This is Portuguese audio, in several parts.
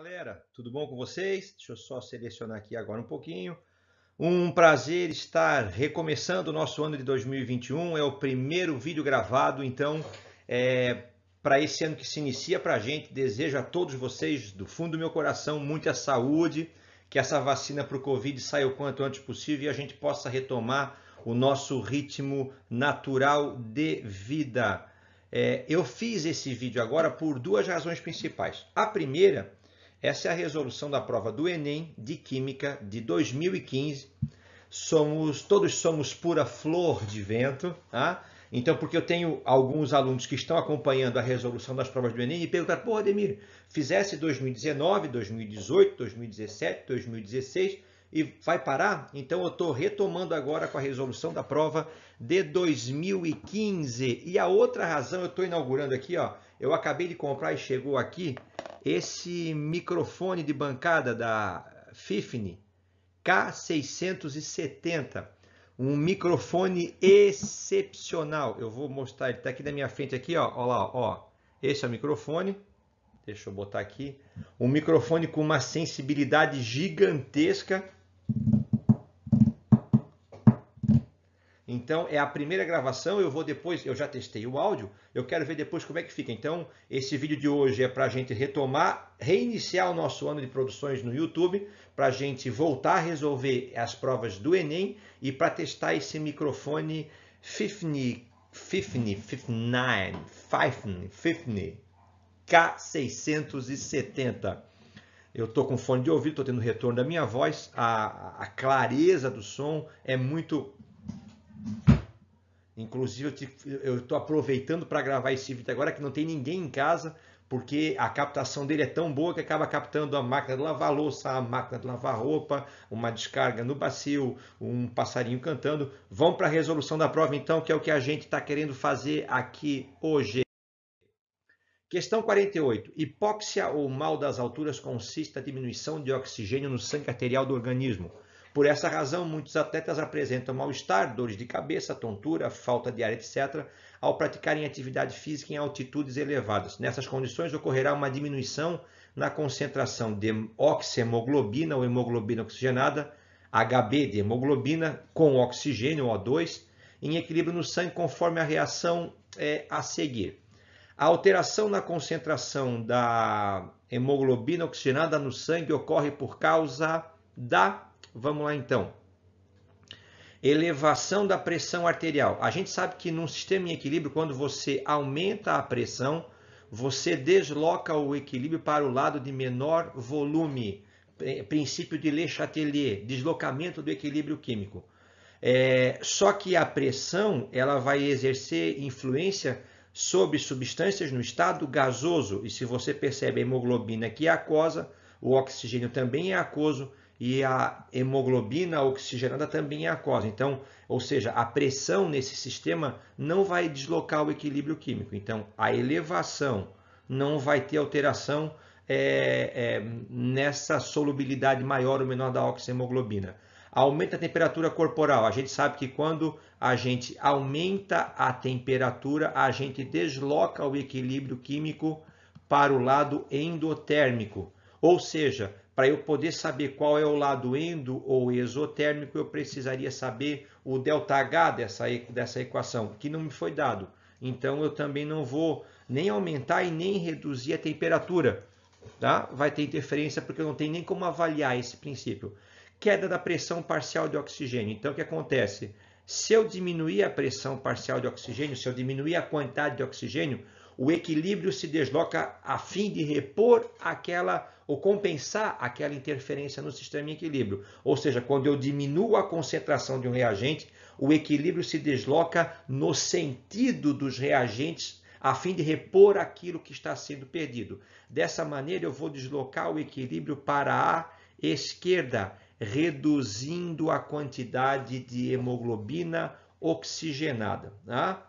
Galera, tudo bom com vocês? Deixa eu só selecionar aqui agora um pouquinho. Um prazer estar recomeçando o nosso ano de 2021. É o primeiro vídeo gravado, então, para esse ano que se inicia para a gente, desejo a todos vocês, do fundo do meu coração, muita saúde, que essa vacina para o Covid saia o quanto antes possível e a gente possa retomar o nosso ritmo natural de vida. Eu fiz esse vídeo agora por duas razões principais. A primeira, essa é a resolução da prova do Enem de Química de 2015. Todos somos pura flor de vento, tá? Então, porque eu tenho alguns alunos que estão acompanhando a resolução das provas do Enem e perguntaram, pô, Ademir, fizesse 2019, 2018, 2017, 2016 e vai parar? Então, eu estou retomando agora com a resolução da prova de 2015. E a outra razão, eu estou inaugurando aqui, ó, eu acabei de comprar e chegou aqui esse microfone de bancada da Fifine K670, um microfone excepcional. Eu vou mostrar, ele está aqui na minha frente aqui, ó, ó lá, ó. Esse é o microfone. Deixa eu botar aqui. Um microfone com uma sensibilidade gigantesca. Então, é a primeira gravação, eu já testei o áudio, eu quero ver depois como é que fica. Então, esse vídeo de hoje é para a gente retomar, reiniciar o nosso ano de produções no YouTube, para a gente voltar a resolver as provas do Enem e para testar esse microfone Fifine K670. Eu estou com fone de ouvido, estou tendo retorno da minha voz, a clareza do som é muito... Inclusive, eu estou aproveitando para gravar esse vídeo agora que não tem ninguém em casa, porque a captação dele é tão boa que acaba captando a máquina de lavar louça, a máquina de lavar roupa, uma descarga no bacio, um passarinho cantando. Vamos para a resolução da prova então, que é o que a gente está querendo fazer aqui hoje. Questão 48. Hipóxia ou mal das alturas consiste na diminuição de oxigênio no sangue arterial do organismo. Por essa razão, muitos atletas apresentam mal-estar, dores de cabeça, tontura, falta de ar, etc., ao praticarem atividade física em altitudes elevadas. Nessas condições, ocorrerá uma diminuição na concentração de oxihemoglobina ou hemoglobina oxigenada, HB de hemoglobina, com oxigênio, O2, em equilíbrio no sangue conforme a reação a seguir. A alteração na concentração da hemoglobina oxigenada no sangue ocorre por causa da... Vamos lá então. Elevação da pressão arterial. A gente sabe que num sistema em equilíbrio, quando você aumenta a pressão, você desloca o equilíbrio para o lado de menor volume. Princípio de Le Chatelier, deslocamento do equilíbrio químico. Só que a pressão ela vai exercer influência sobre substâncias no estado gasoso. E se você percebe a hemoglobina aqui é aquosa, o oxigênio também é aquoso, e a hemoglobina oxigenada também é aquosa. Então, ou seja, a pressão nesse sistema não vai deslocar o equilíbrio químico. Então, a elevação não vai ter alteração nessa solubilidade maior ou menor da oxihemoglobina. Aumenta a temperatura corporal. A gente sabe que quando a gente aumenta a temperatura, a gente desloca o equilíbrio químico para o lado endotérmico. Ou seja, para eu poder saber qual é o lado endo ou exotérmico, eu precisaria saber o ΔH dessa equação, que não me foi dado. Então, eu também não vou nem aumentar e nem reduzir a temperatura. Tá? Vai ter interferência porque eu não tenho nem como avaliar esse princípio. Queda da pressão parcial de oxigênio. Então, o que acontece? Se eu diminuir a pressão parcial de oxigênio, se eu diminuir a quantidade de oxigênio, o equilíbrio se desloca a fim de repor ou compensar aquela interferência no sistema em equilíbrio. Ou seja, quando eu diminuo a concentração de um reagente, o equilíbrio se desloca no sentido dos reagentes a fim de repor aquilo que está sendo perdido. Dessa maneira, eu vou deslocar o equilíbrio para a esquerda, reduzindo a quantidade de hemoglobina oxigenada. Tá?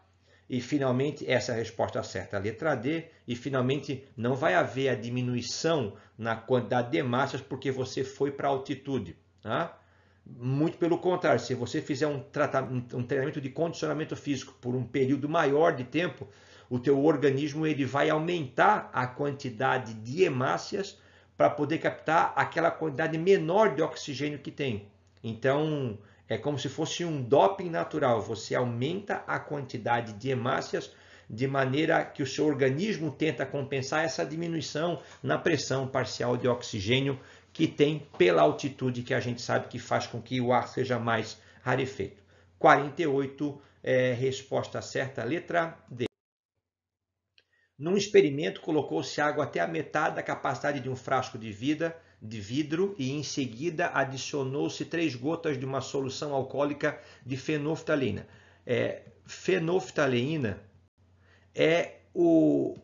E, finalmente, essa é a resposta certa, a letra D. E, finalmente, não vai haver a diminuição na quantidade de massas porque você foi para a altitude. Tá? Muito pelo contrário, se você fizer um treinamento de condicionamento físico por um período maior de tempo, o teu organismo ele vai aumentar a quantidade de hemácias para poder captar aquela quantidade menor de oxigênio que tem. Então, é como se fosse um doping natural. Você aumenta a quantidade de hemácias de maneira que o seu organismo tenta compensar essa diminuição na pressão parcial de oxigênio que tem pela altitude, que a gente sabe que faz com que o ar seja mais rarefeito. 48, resposta certa, letra D. Num experimento, colocou-se água até a metade da capacidade de um frasco de vidro e, em seguida, adicionou-se 3 gotas de uma solução alcoólica de fenolftaleína. Fenolftaleína é o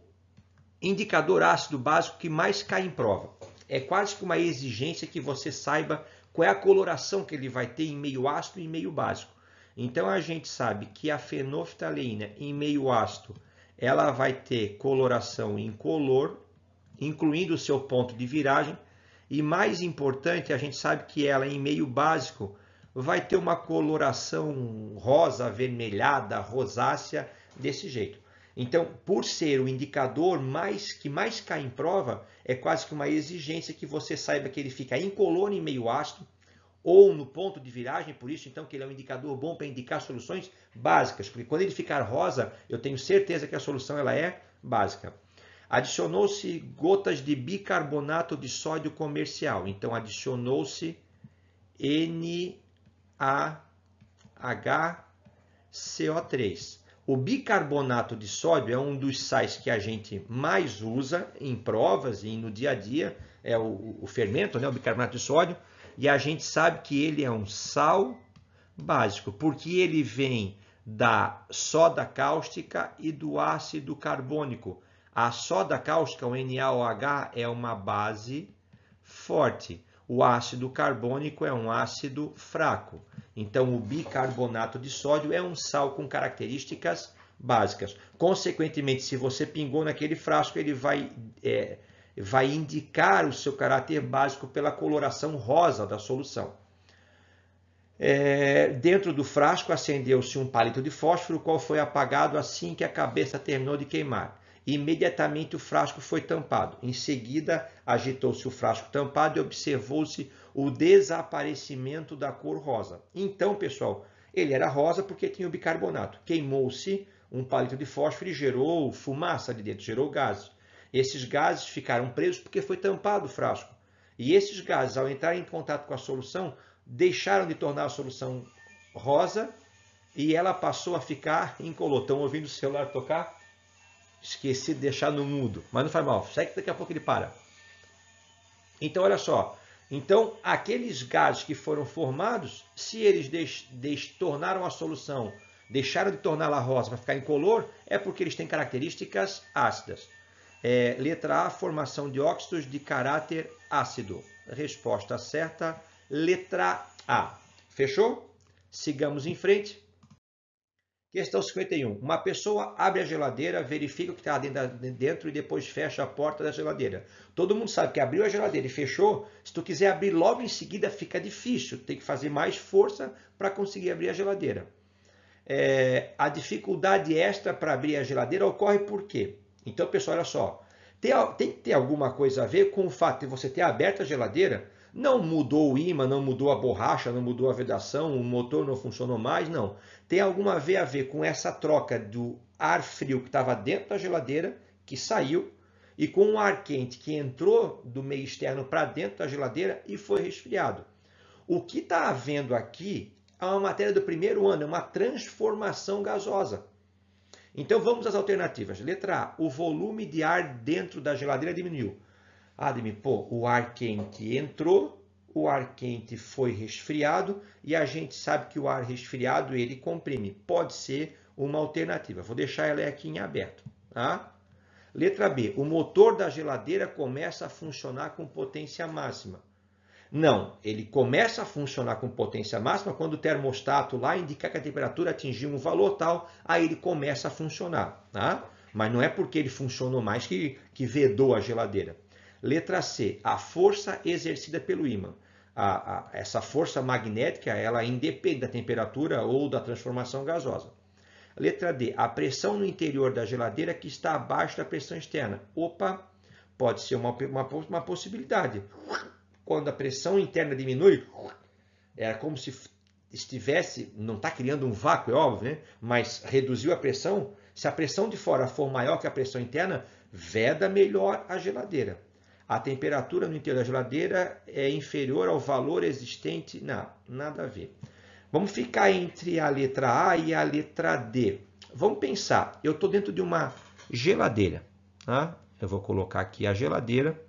indicador ácido básico que mais cai em prova. É quase que uma exigência que você saiba qual é a coloração que ele vai ter em meio ácido e em meio básico. Então, a gente sabe que a fenolftaleína em meio ácido ela vai ter coloração incolor, incluindo o seu ponto de viragem. E mais importante, a gente sabe que ela em meio básico vai ter uma coloração rosa, avermelhada, rosácea, desse jeito. Então, por ser o indicador que mais cai em prova, é quase que uma exigência que você saiba que ele fica incolor em meio ácido ou no ponto de viragem, por isso então que ele é um indicador bom para indicar soluções básicas, porque quando ele ficar rosa, eu tenho certeza que a solução ela é básica. Adicionou-se gotas de bicarbonato de sódio comercial, então adicionou-se NaHCO3. O bicarbonato de sódio é um dos sais que a gente mais usa em provas e no dia a dia, é o fermento, né, o bicarbonato de sódio, e a gente sabe que ele é um sal básico, porque ele vem da soda cáustica e do ácido carbônico. A soda cáustica, o NaOH, é uma base forte. O ácido carbônico é um ácido fraco. Então, o bicarbonato de sódio é um sal com características básicas. Consequentemente, se você pingou naquele frasco, ele vai indicar o seu caráter básico pela coloração rosa da solução. Dentro do frasco acendeu-se um palito de fósforo, o qual foi apagado assim que a cabeça terminou de queimar. Imediatamente o frasco foi tampado. Em seguida, agitou-se o frasco tampado e observou-se o desaparecimento da cor rosa. Então, pessoal, ele era rosa porque tinha o bicarbonato. Queimou-se um palito de fósforo e gerou fumaça ali dentro, gerou gases. Esses gases ficaram presos porque foi tampado o frasco. E esses gases, ao entrar em contato com a solução, deixaram de tornar a solução rosa e ela passou a ficar incolor. Estão ouvindo o celular tocar? Esqueci de deixar no mudo, mas não faz mal, segue que daqui a pouco ele para. Então, olha só. Então, aqueles gases que foram formados, se eles tornaram a solução, deixaram de torná-la rosa para ficar incolor, é porque eles têm características ácidas. Letra A, formação de óxidos de caráter ácido. Resposta certa, letra A. Fechou? Sigamos em frente. Questão 51. Uma pessoa abre a geladeira, verifica o que está dentro e depois fecha a porta da geladeira. Todo mundo sabe que abriu a geladeira e fechou, se tu quiser abrir logo em seguida fica difícil. Tem que fazer mais força para conseguir abrir a geladeira. A dificuldade extra para abrir a geladeira ocorre por quê? Então, pessoal, olha só. Tem que ter alguma coisa a ver com o fato de você ter aberto a geladeira. Não mudou o ímã, não mudou a borracha, não mudou a vedação, o motor não funcionou mais, não. Tem alguma a ver com essa troca do ar frio que estava dentro da geladeira, que saiu, e com o ar quente que entrou do meio externo para dentro da geladeira e foi resfriado. O que está havendo aqui é uma matéria do primeiro ano, é uma transformação gasosa. Então vamos às alternativas. Letra A, o volume de ar dentro da geladeira diminuiu. Ademir, o ar quente entrou, o ar quente foi resfriado e a gente sabe que o ar resfriado ele comprime. Pode ser uma alternativa. Vou deixar ela aqui em aberto. Tá? Letra B, o motor da geladeira começa a funcionar com potência máxima. Não, ele começa a funcionar com potência máxima quando o termostato lá indica que a temperatura atingiu um valor tal, aí ele começa a funcionar. Tá? Mas não é porque ele funcionou mais que vedou a geladeira. Letra C, a força exercida pelo ímã. Essa força magnética, ela independe da temperatura ou da transformação gasosa. Letra D, a pressão no interior da geladeira que está abaixo da pressão externa. Opa, Pode ser uma possibilidade. Quando a pressão interna diminui, é como se estivesse, não está criando um vácuo, é óbvio, né? Mas reduziu a pressão. Se a pressão de fora for maior que a pressão interna, veda melhor a geladeira. A temperatura no interior da geladeira é inferior ao valor existente. Não, nada a ver. Vamos ficar entre a letra A e a letra D. Vamos pensar, eu estou dentro de uma geladeira. Tá? Eu vou colocar aqui a geladeira,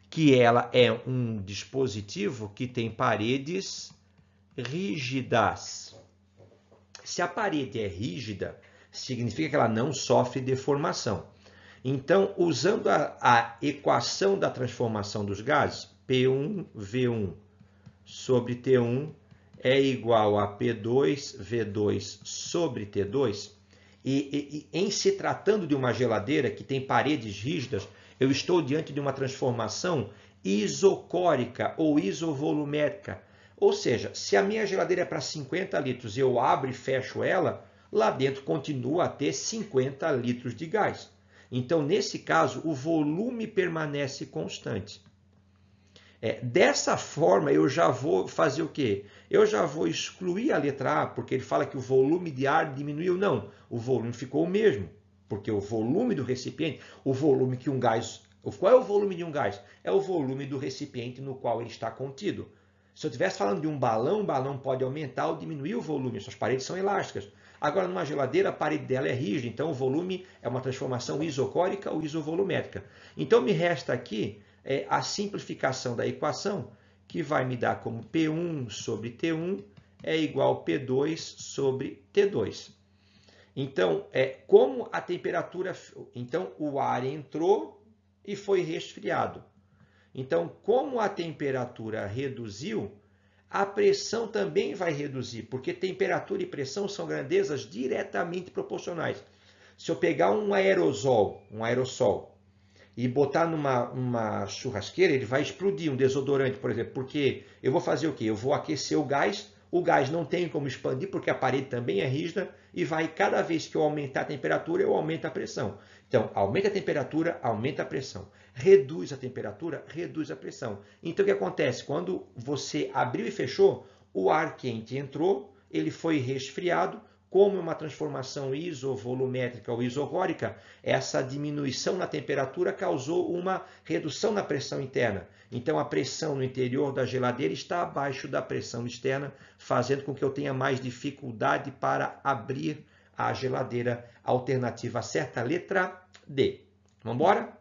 que ela é um dispositivo que tem paredes rígidas. Se a parede é rígida, significa que ela não sofre deformação. Então, usando a equação da transformação dos gases, P1V1 sobre T1 é igual a P2V2 sobre T2, e em se tratando de uma geladeira que tem paredes rígidas, eu estou diante de uma transformação isocórica ou isovolumétrica. Ou seja, se a minha geladeira é para 50 litros e eu abro e fecho ela, lá dentro continua a ter 50 litros de gás. Então, nesse caso, o volume permanece constante. Dessa forma, eu já vou fazer o quê? Eu já vou excluir a letra A, porque ele fala que o volume de ar diminuiu. Não, o volume ficou o mesmo, porque o volume do recipiente, o volume que um gás... Qual é o volume de um gás? É o volume do recipiente no qual ele está contido. Se eu estivesse falando de um balão, o balão pode aumentar ou diminuir o volume, suas paredes são elásticas. Agora, numa geladeira, a parede dela é rígida, então o volume é uma transformação isocórica ou isovolumétrica. Então, me resta aqui a simplificação da equação, que vai me dar como P1 sobre T1 é igual a P2 sobre T2. Então, como a temperatura... Então, o ar entrou e foi resfriado. Então, como a temperatura reduziu, a pressão também vai reduzir, porque temperatura e pressão são grandezas diretamente proporcionais. Se eu pegar um aerossol, e botar numa churrasqueira, ele vai explodir, um desodorante, por exemplo, porque eu vou fazer o quê? Eu vou aquecer o gás não tem como expandir, porque a parede também é rígida, e cada vez que eu aumentar a temperatura, eu aumento a pressão. Então, aumenta a temperatura, aumenta a pressão. Reduz a temperatura, reduz a pressão. Então, o que acontece? Quando você abriu e fechou, o ar quente entrou, ele foi resfriado. Como é uma transformação isovolumétrica ou isocórica, essa diminuição na temperatura causou uma redução na pressão interna. Então, a pressão no interior da geladeira está abaixo da pressão externa, fazendo com que eu tenha mais dificuldade para abrir a geladeira. Alternativa certa, letra D. Vamos embora?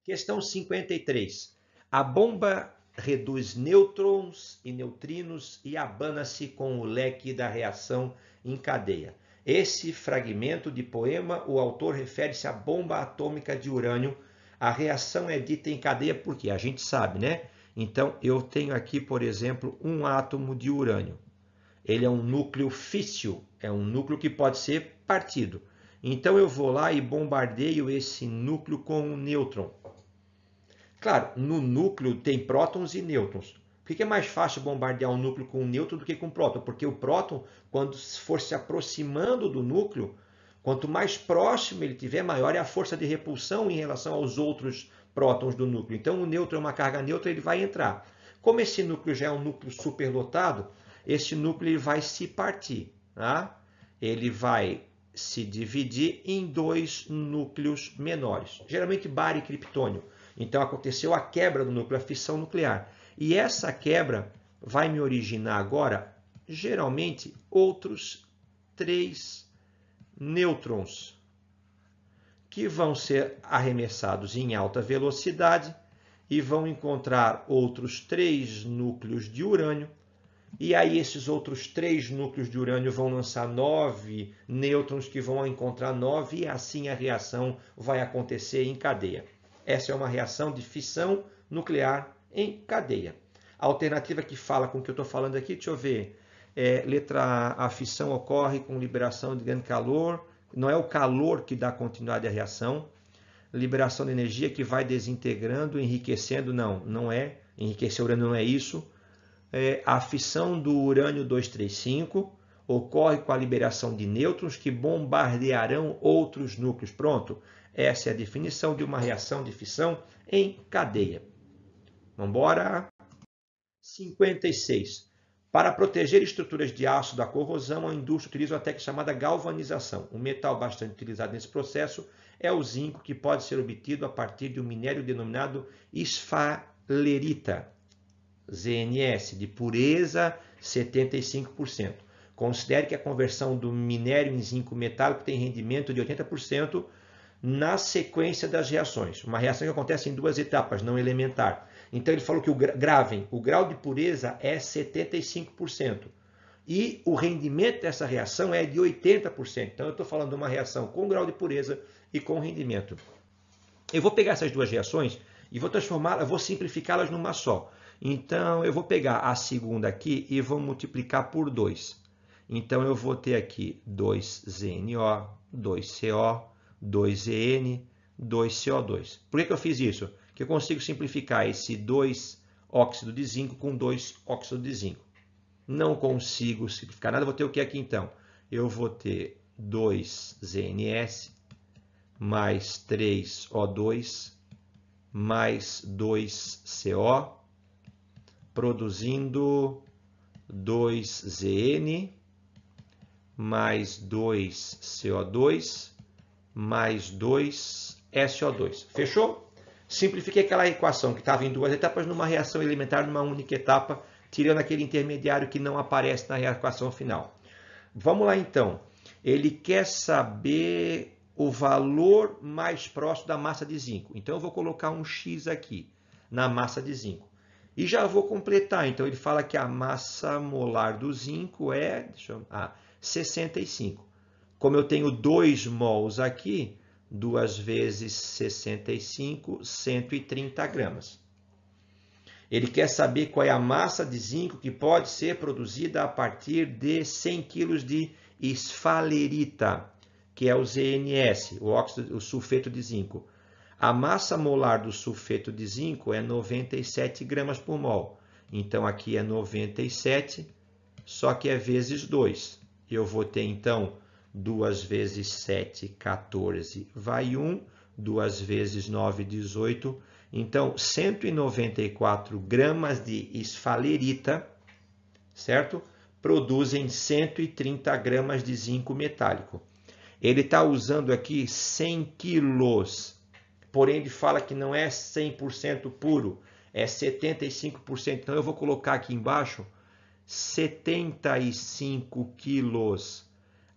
Questão 53. A bomba reduz nêutrons e neutrinos e abana-se com o leque da reação em cadeia. Esse fragmento de poema, o autor refere-se à bomba atômica de urânio. A reação é dita em cadeia porque a gente sabe, né? Então, eu tenho aqui, por exemplo, um átomo de urânio. Ele é um núcleo físsil, é um núcleo que pode ser partido. Então, eu vou lá e bombardeio esse núcleo com um nêutron. Claro, no núcleo tem prótons e nêutrons. Por que é mais fácil bombardear um núcleo com um nêutron do que com um próton? Porque o próton, quando for se aproximando do núcleo, quanto mais próximo ele tiver, maior é a força de repulsão em relação aos outros prótons do núcleo. Então, o nêutron é uma carga neutra, ele vai entrar. Como esse núcleo já é um núcleo superlotado, esse núcleo ele vai se partir. Tá? Ele vai se dividir em dois núcleos menores, geralmente bário e criptônio. Então, aconteceu a quebra do núcleo, a fissão nuclear. E essa quebra vai me originar agora, geralmente, outros 3 nêutrons, que vão ser arremessados em alta velocidade e vão encontrar outros 3 núcleos de urânio. E aí, esses outros 3 núcleos de urânio vão lançar 9 nêutrons, que vão encontrar 9, e assim a reação vai acontecer em cadeia. Essa é uma reação de fissão nuclear em cadeia. A alternativa que fala com o que eu estou falando aqui, deixa eu ver. Letra A, a fissão ocorre com liberação de grande calor. Não é o calor que dá continuidade à reação. Liberação de energia que vai desintegrando, enriquecendo. Não é. Enriquecer urânio não é isso. A fissão do urânio 235 ocorre com a liberação de nêutrons que bombardearão outros núcleos. Pronto. Essa é a definição de uma reação de fissão em cadeia. Vamos embora. 56. Para proteger estruturas de aço da corrosão, a indústria utiliza uma técnica chamada galvanização. Um metal bastante utilizado nesse processo é o zinco, que pode ser obtido a partir de um minério denominado esfalerita, ZNS, de pureza 75%. Considere que a conversão do minério em zinco metálico tem rendimento de 80% na sequência das reações. Uma reação que acontece em duas etapas, não elementar. Então ele falou que o grau de pureza é 75%. E o rendimento dessa reação é de 80%. Então eu estou falando de uma reação com grau de pureza e com rendimento. Eu vou pegar essas duas reações e vou transformá-las, vou simplificá-las numa só. Então eu vou pegar a segunda aqui e vou multiplicar por 2. Então eu vou ter aqui 2ZNO, 2CO, 2EN, 2CO2. Por que eu fiz isso? Que eu consigo simplificar esse 2 óxido de zinco com 2 óxido de zinco. Não consigo simplificar nada, vou ter o que aqui então? Eu vou ter 2ZNS mais 3O2 mais 2CO, produzindo 2ZN mais 2CO2 mais 2SO2. Fechou? Simplifiquei aquela equação que estava em duas etapas numa reação elementar numa única etapa, tirando aquele intermediário que não aparece na equação final. Vamos lá então. Ele quer saber o valor mais próximo da massa de zinco. Então eu vou colocar um X aqui na massa de zinco. E já vou completar. Então ele fala que a massa molar do zinco é 65. Como eu tenho 2 mols aqui, 2 vezes 65, 130 gramas. Ele quer saber qual é a massa de zinco que pode ser produzida a partir de 100 kg de esfalerita, que é o ZNS, o sulfeto de zinco. A massa molar do sulfeto de zinco é 97 gramas por mol. Então aqui é 97, só que é vezes 2. Eu vou ter então 2 vezes 7, 14, vai 1. 2 vezes 9, 18. Então, 194 gramas de esfalerita, certo? Produzem 130 gramas de zinco metálico. Ele está usando aqui 100 quilos, porém ele fala que não é 100% puro, é 75%. Então, eu vou colocar aqui embaixo 75 quilos.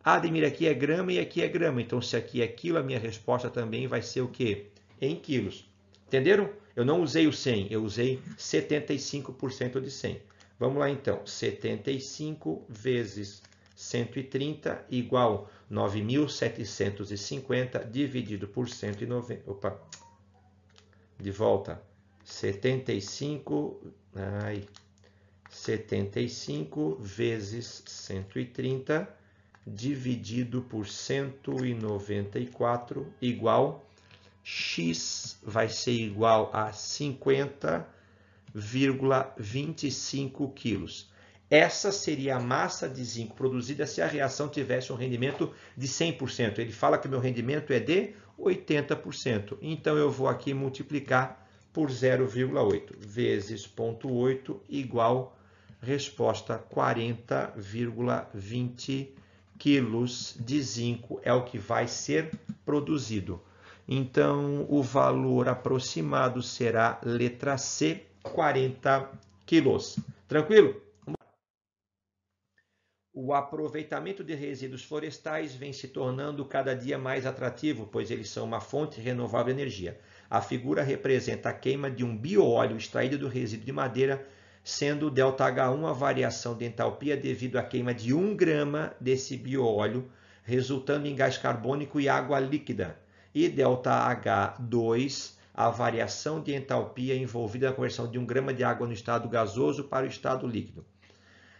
Ademir, aqui é grama e aqui é grama. Então, se aqui é quilo, a minha resposta também vai ser o quê? Em quilos. Entenderam? Eu não usei o 100, eu usei 75% de 100. Vamos lá, então. 75 vezes 130 igual 9.750 dividido por 190. Opa! De volta. 75 vezes 130 dividido por 194 igual X vai ser igual a 50,25 quilos. Essa seria a massa de zinco produzida se a reação tivesse um rendimento de 100%. Ele fala que o meu rendimento é de 80%. Então eu vou aqui multiplicar por 0,8 vezes 0,8 igual resposta 40,20 quilos de zinco é o que vai ser produzido. Então, o valor aproximado será letra C, 40 quilos. Tranquilo? O aproveitamento de resíduos florestais vem se tornando cada dia mais atrativo, pois eles são uma fonte renovável de energia. A figura representa a queima de um bioóleo extraído do resíduo de madeira, sendo o ΔH1 a variação de entalpia devido à queima de 1 grama desse bioóleo, resultando em gás carbônico e água líquida. E ΔH2, a variação de entalpia envolvida na conversão de 1 grama de água no estado gasoso para o estado líquido.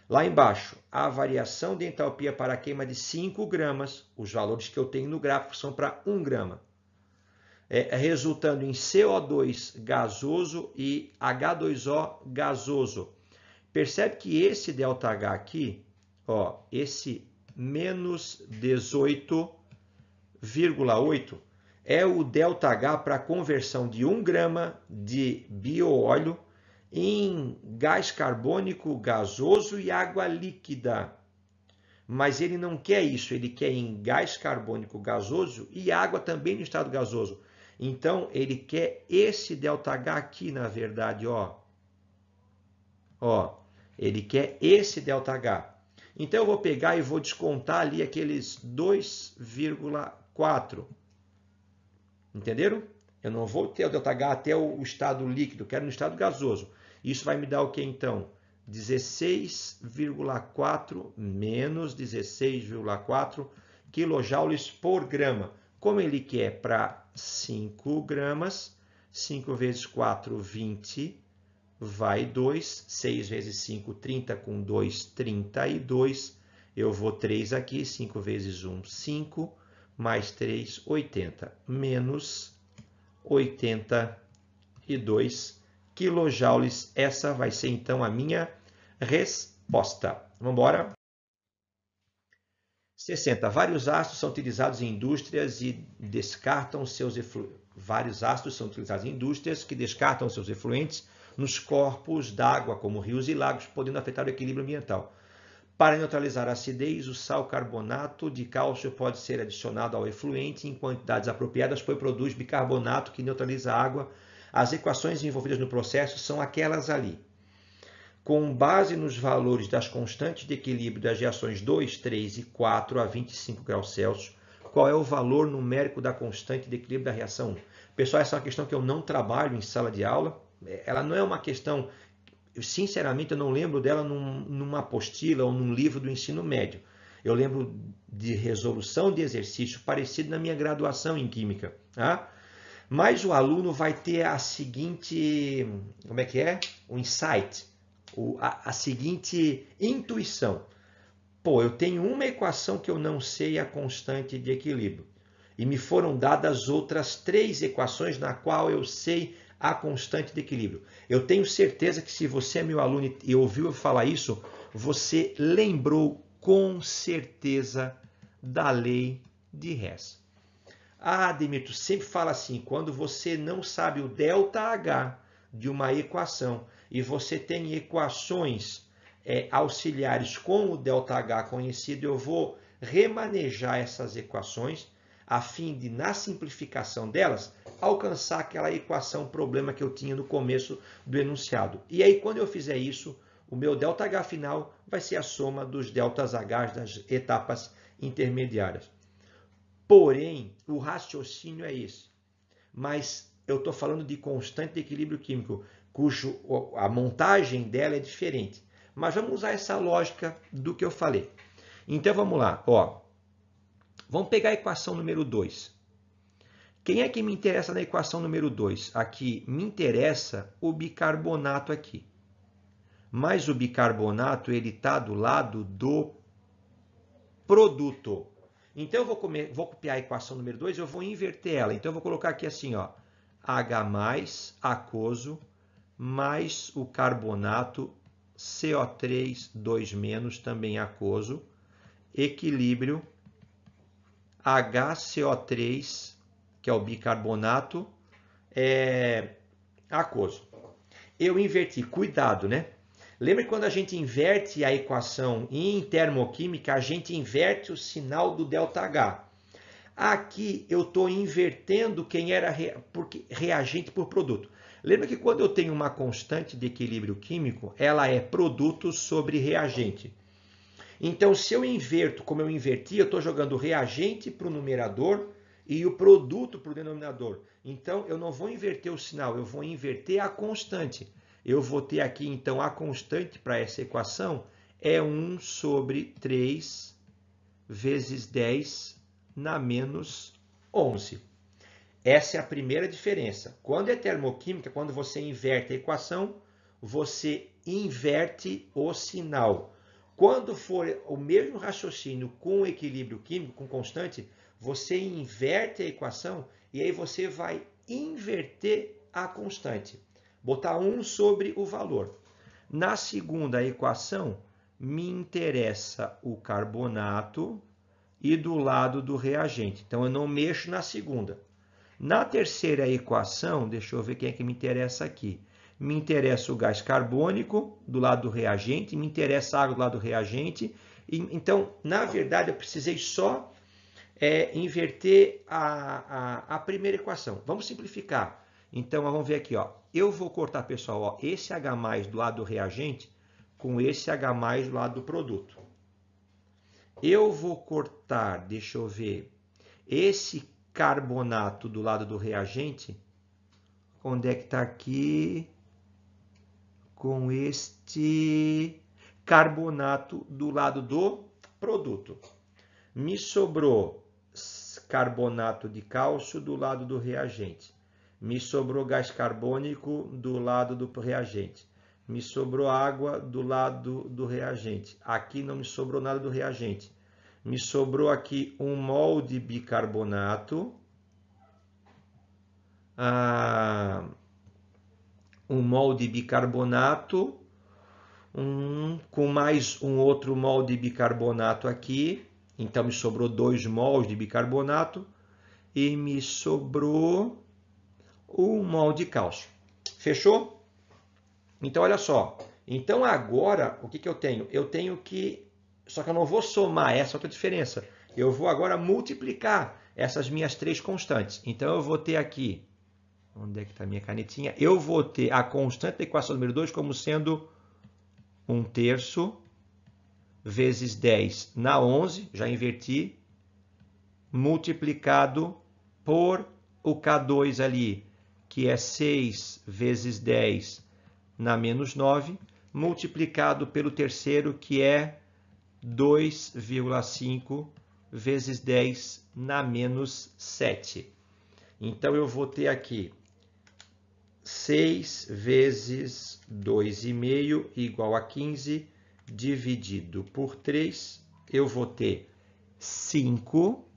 Lá embaixo, a variação de entalpia para a queima de 5 gramas, os valores que eu tenho no gráfico são para 1 grama, resultando em CO2 gasoso e H2O gasoso. Percebe que esse ΔH aqui, esse menos 18,8, é o ΔH para a conversão de 1 grama de bioóleo em gás carbônico gasoso e água líquida. Mas ele não quer isso, ele quer em gás carbônico gasoso e água também no estado gasoso. Então, ele quer esse ΔH aqui, na verdade, ó. Ó, ele quer esse ΔH. Então, eu vou pegar e vou descontar ali aqueles 2,4. Entenderam? Eu não vou ter o ΔH até o estado líquido, quero no estado gasoso. Isso vai me dar o que então? 16,4 menos 16,4 quilojoules por grama. Como ele quer para 5 gramas, 5 vezes 4, 20, vai 2. 6 vezes 5, 30, com 2, 32. Eu vou 3 aqui, 5 vezes 1, 5, mais 3, 80, menos 82 quilojoules. Essa vai ser, então, a minha resposta. Vamos embora? 60. Vários ácidos são utilizados em indústrias e descartam seus efluentes. Vários ácidos são utilizados em indústrias que descartam seus efluentes nos corpos d'água, como rios e lagos, podendo afetar o equilíbrio ambiental. Para neutralizar a acidez, o sal carbonato de cálcio pode ser adicionado ao efluente em quantidades apropriadas, pois produz bicarbonato que neutraliza a água. As equações envolvidas no processo são aquelas ali. Com base nos valores das constantes de equilíbrio das reações 2, 3 e 4 a 25 graus Celsius, qual é o valor numérico da constante de equilíbrio da reação 1? Pessoal, essa é uma questão que eu não trabalho em sala de aula. Ela não é uma questão, sinceramente, eu não lembro dela numa apostila ou num livro do ensino médio. Eu lembro de resolução de exercício parecido na minha graduação em Química. Tá? Mas o aluno vai ter a seguinte, como é que é? O insight, a seguinte intuição. Pô, eu tenho uma equação que eu não sei a constante de equilíbrio. E me foram dadas outras 3 equações na qual eu sei a constante de equilíbrio. Eu tenho certeza que se você é meu aluno e ouviu eu falar isso, você lembrou com certeza da lei de Hess. Ah, Demetrio, sempre fala assim, quando você não sabe o ΔH de uma equação e você tem equações auxiliares com o ΔH conhecido, eu vou remanejar essas equações a fim de, na simplificação delas, alcançar aquela equação problema que eu tinha no começo do enunciado. E aí, quando eu fizer isso, o meu ΔH final vai ser a soma dos ΔH das etapas intermediárias. Porém, o raciocínio é esse. Mas eu estou falando de constante de equilíbrio químico, cujo a montagem dela é diferente. Mas vamos usar essa lógica do que eu falei. Então, vamos lá. Ó, vamos pegar a equação número 2. Quem é que me interessa na equação número 2? Aqui me interessa o bicarbonato aqui. Mas o bicarbonato ele está do lado do produto. Então, eu vou copiar a equação número 2 e eu vou inverter ela. Então, eu vou colocar aqui assim, ó, H mais aquoso mais o carbonato CO3, 2 menos, também aquoso, equilíbrio HCO3, que é o bicarbonato, aquoso. Eu inverti, cuidado, né? Lembra que quando a gente inverte a equação em termoquímica, a gente inverte o sinal do ΔH. Aqui eu estou invertendo quem era reagente por produto. Lembra que quando eu tenho uma constante de equilíbrio químico, ela é produto sobre reagente. Então, se eu inverto como eu inverti, eu estou jogando o reagente para o numerador e o produto para o denominador. Então, eu não vou inverter o sinal, eu vou inverter a constante. Eu vou ter aqui, então, a constante para essa equação é 1 sobre 3 vezes 10 na menos 11. Essa é a primeira diferença. Quando é termoquímica, quando você inverte a equação, você inverte o sinal. Quando for o mesmo raciocínio com equilíbrio químico, com constante, você inverte a equação e aí você vai inverter a constante. Botar 1 sobre o valor. Na segunda equação, me interessa o carbonato e do lado do reagente. Então, eu não mexo na segunda. Na terceira equação, deixa eu ver quem é que me interessa aqui. Me interessa o gás carbônico do lado do reagente, me interessa a água do lado do reagente. Então, na verdade, eu precisei só inverter a primeira equação. Vamos simplificar. Então, vamos ver aqui. Ó. Eu vou cortar, pessoal, ó, esse H+ do lado do reagente com esse H+ do lado do produto. Eu vou cortar, deixa eu ver, esse carbonato do lado do reagente. Onde é que está aqui? Com este carbonato do lado do produto. Me sobrou carbonato de cálcio do lado do reagente. Me sobrou gás carbônico do lado do reagente. Me sobrou água do lado do reagente. Aqui não me sobrou nada do reagente. Me sobrou aqui 1 mol de bicarbonato. 1 mol de bicarbonato. Com mais um outro mol de bicarbonato aqui. Então, me sobrou 2 mols de bicarbonato. E me sobrou 1 mol de cálcio. Fechou? Então, olha só. Então, agora, o que eu tenho? Eu tenho que... Só que eu não vou somar essa outra diferença. Eu vou agora multiplicar essas minhas 3 constantes. Então, eu vou ter aqui... Onde é que está a minha canetinha? Eu vou ter a constante da equação número 2 como sendo 1/3 vezes 10 na 11, já inverti, multiplicado por o K2 ali, que é 6 vezes 10 na menos 9, multiplicado pelo terceiro, que é 2,5 vezes 10 na menos 7. Então, eu vou ter aqui 6 vezes 2,5 igual a 15, dividido por 3, eu vou ter 5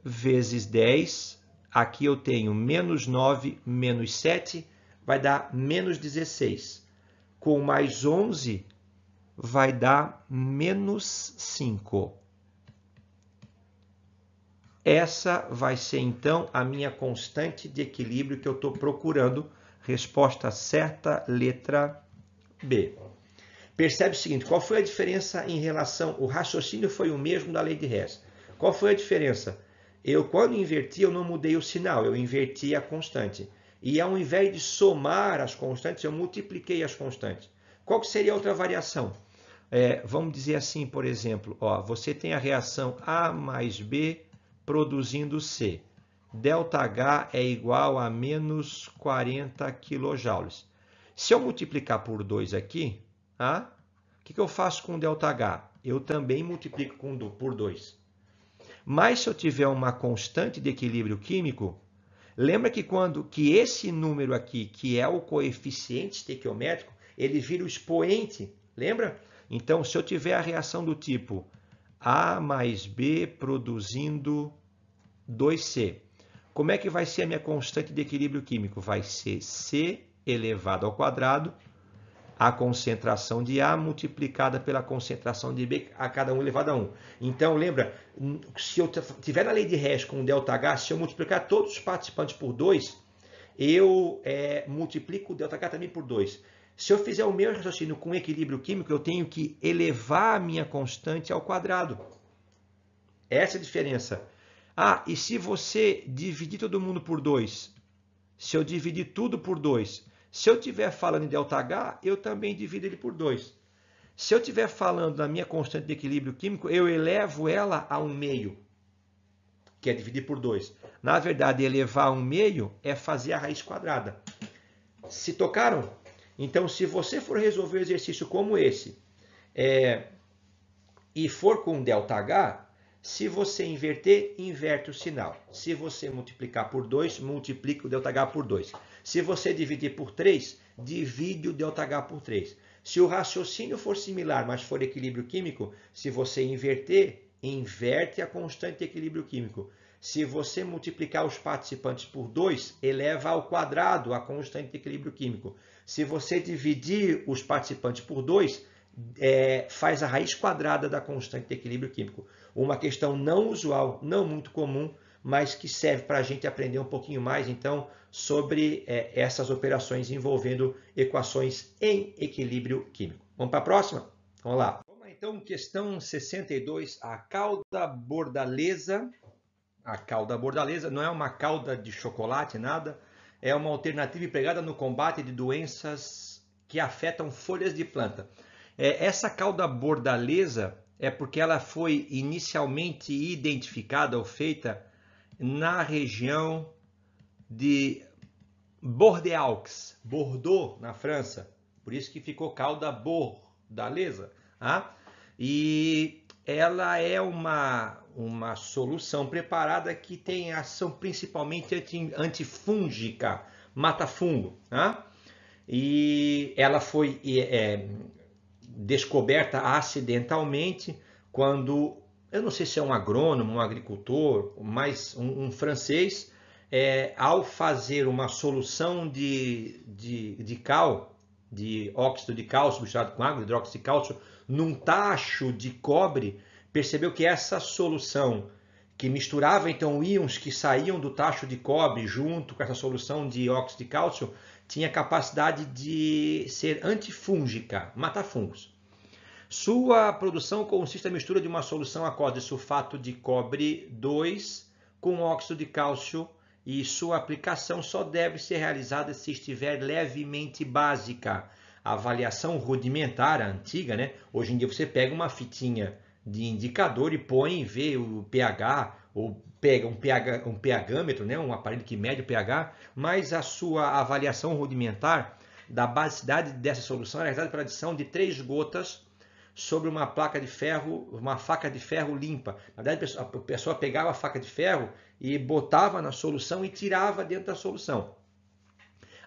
vezes 10, aqui eu tenho menos 9, menos 7, vai dar menos 16. Com mais 11, vai dar menos 5. Essa vai ser, então, a minha constante de equilíbrio que eu estou procurando. Resposta certa, letra B. Percebe o seguinte, qual foi a diferença em relação... O raciocínio foi o mesmo da lei de Hess. Qual foi a diferença? Quando inverti, eu não mudei o sinal, eu inverti a constante. E ao invés de somar as constantes, eu multipliquei as constantes. Qual que seria a outra variação? Vamos dizer assim, por exemplo, ó, você tem a reação A mais B produzindo C. ΔH é igual a menos 40 kJ. Se eu multiplicar por 2 aqui, o que eu faço com ΔH? Eu também multiplico por 2. Mas se eu tiver uma constante de equilíbrio químico, lembra que esse número aqui, que é o coeficiente estequiométrico, ele vira o expoente, lembra? Então, se eu tiver a reação do tipo A mais B produzindo 2C, como é que vai ser a minha constante de equilíbrio químico? Vai ser C elevado ao quadrado, a concentração de A multiplicada pela concentração de B, a cada 1 elevado a 1. Então, lembra, se eu tiver na lei de Hess com ΔH, se eu multiplicar todos os participantes por 2, eu multiplico o ΔH também por 2. Se eu fizer o meu raciocínio com equilíbrio químico, eu tenho que elevar a minha constante ao quadrado. Essa é a diferença. E se você dividir todo mundo por 2? Se eu dividir tudo por 2, se eu estiver falando em ΔH, eu também divido ele por 2. Se eu estiver falando na minha constante de equilíbrio químico, eu elevo ela a 1/2, que é dividir por 2. Na verdade, elevar a 1/2 é fazer a raiz quadrada. Se tocaram? Então, se você for resolver um exercício como esse e for com ΔH, se você inverter, inverte o sinal. Se você multiplicar por 2, multiplica o ΔH por 2. Se você dividir por 3, divide o ΔH por 3. Se o raciocínio for similar, mas for equilíbrio químico, se você inverter, inverte a constante de equilíbrio químico. Se você multiplicar os participantes por 2, eleva ao quadrado a constante de equilíbrio químico. Se você dividir os participantes por 2, faz a raiz quadrada da constante de equilíbrio químico. Uma questão não usual, não muito comum, mas que serve para a gente aprender um pouquinho mais, então, sobre essas operações envolvendo equações em equilíbrio químico. Vamos para a próxima? Vamos lá. Vamos lá, então, questão 62, a cauda bordaleza. A cauda bordaleza não é uma cauda de chocolate, nada. É uma alternativa empregada no combate de doenças que afetam folhas de planta. Essa cauda bordaleza é porque ela foi inicialmente identificada ou feita na região de Bordeaux, Bordeaux, na França. Por isso que ficou cauda bordaleza. Tá? E ela é uma solução preparada que tem ação principalmente antifúngica, mata fungo. Tá? E ela foi descoberta acidentalmente quando, eu não sei se é um agrônomo, um agricultor, mas um francês, ao fazer uma solução de cal, de óxido de cálcio misturado com água, hidróxido de cálcio, num tacho de cobre, percebeu que essa solução, que misturava então íons que saíam do tacho de cobre junto com essa solução de óxido de cálcio, tinha capacidade de ser antifúngica, matar fungos. Sua produção consiste na mistura de uma solução aquosa de sulfato de cobre 2 com óxido de cálcio, e sua aplicação só deve ser realizada se estiver levemente básica. A avaliação rudimentar, a antiga, né? Hoje em dia você pega uma fitinha de indicador e põe e vê o pH, ou pega um pHmetro, né? Um aparelho que mede o pH, mas a sua avaliação rudimentar da basicidade dessa solução é realizada pela adição de 3 gotas sobre uma placa de ferro, uma faca de ferro limpa. Na verdade, a pessoa pegava a faca de ferro e botava na solução e tirava dentro da solução.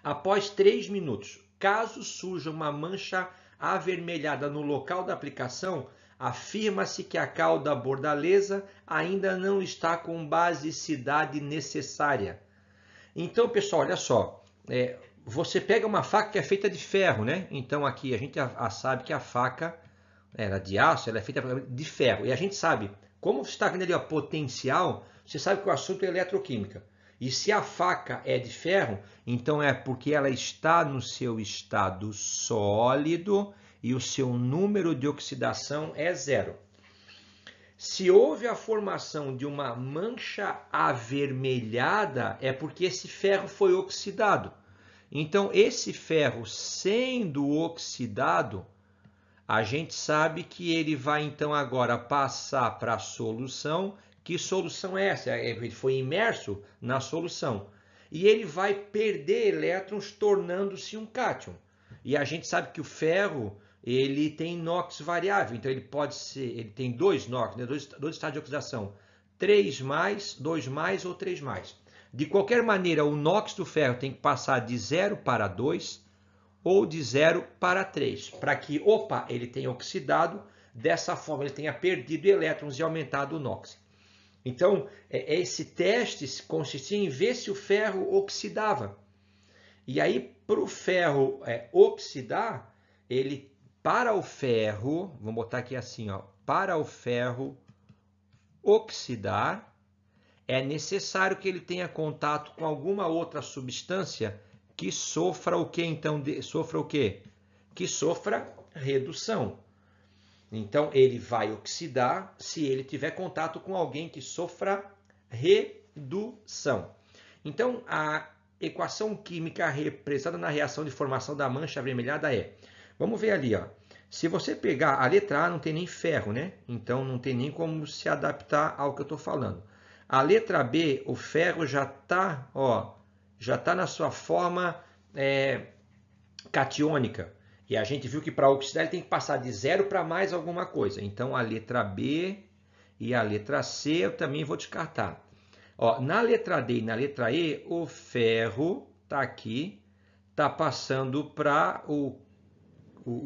Após 3 minutos, caso surja uma mancha avermelhada no local da aplicação, afirma-se que a cauda bordaleza ainda não está com basicidade necessária. Então, pessoal, olha só. Você pega uma faca que é feita de ferro, né? Então, aqui a gente sabe que a faca ela de aço, ela é feita de ferro. E a gente sabe, como você está vendo ali o potencial, você sabe que o assunto é eletroquímica. E se a faca é de ferro, então é porque ela está no seu estado sólido e o seu número de oxidação é 0. Se houve a formação de uma mancha avermelhada, é porque esse ferro foi oxidado. Então, esse ferro sendo oxidado, a gente sabe que ele vai então agora passar para a solução. Que solução é essa? Ele foi imerso na solução. E ele vai perder elétrons tornando-se um cátion. E a gente sabe que o ferro ele tem NOx variável. Então ele tem 2 NOx, né? dois estados de oxidação. 3+, 2+, ou 3+. De qualquer maneira, o NOx do ferro tem que passar de 0 para 2 ou de 0 para 3, para que, ele tenha oxidado, dessa forma ele tenha perdido elétrons e aumentado o NOx. Então, esse teste consistia em ver se o ferro oxidava. E aí, para o ferro oxidar, para o ferro, vamos botar aqui assim, para o ferro oxidar, é necessário que ele tenha contato com alguma outra substância que sofra o que então? Sofra o quê? Que sofra redução. Então, ele vai oxidar se ele tiver contato com alguém que sofra redução. Então, a equação química representada na reação de formação da mancha avermelhada é... Vamos ver ali, se você pegar a letra A, não tem nem ferro, né? Então, não tem nem como se adaptar ao que eu estou falando. A letra B, o ferro já está na sua forma catiônica. E a gente viu que para oxidar ele tem que passar de 0 para mais alguma coisa. Então, a letra B e a letra C eu também vou descartar. Na letra D e na letra E, o ferro está aqui, está passando para o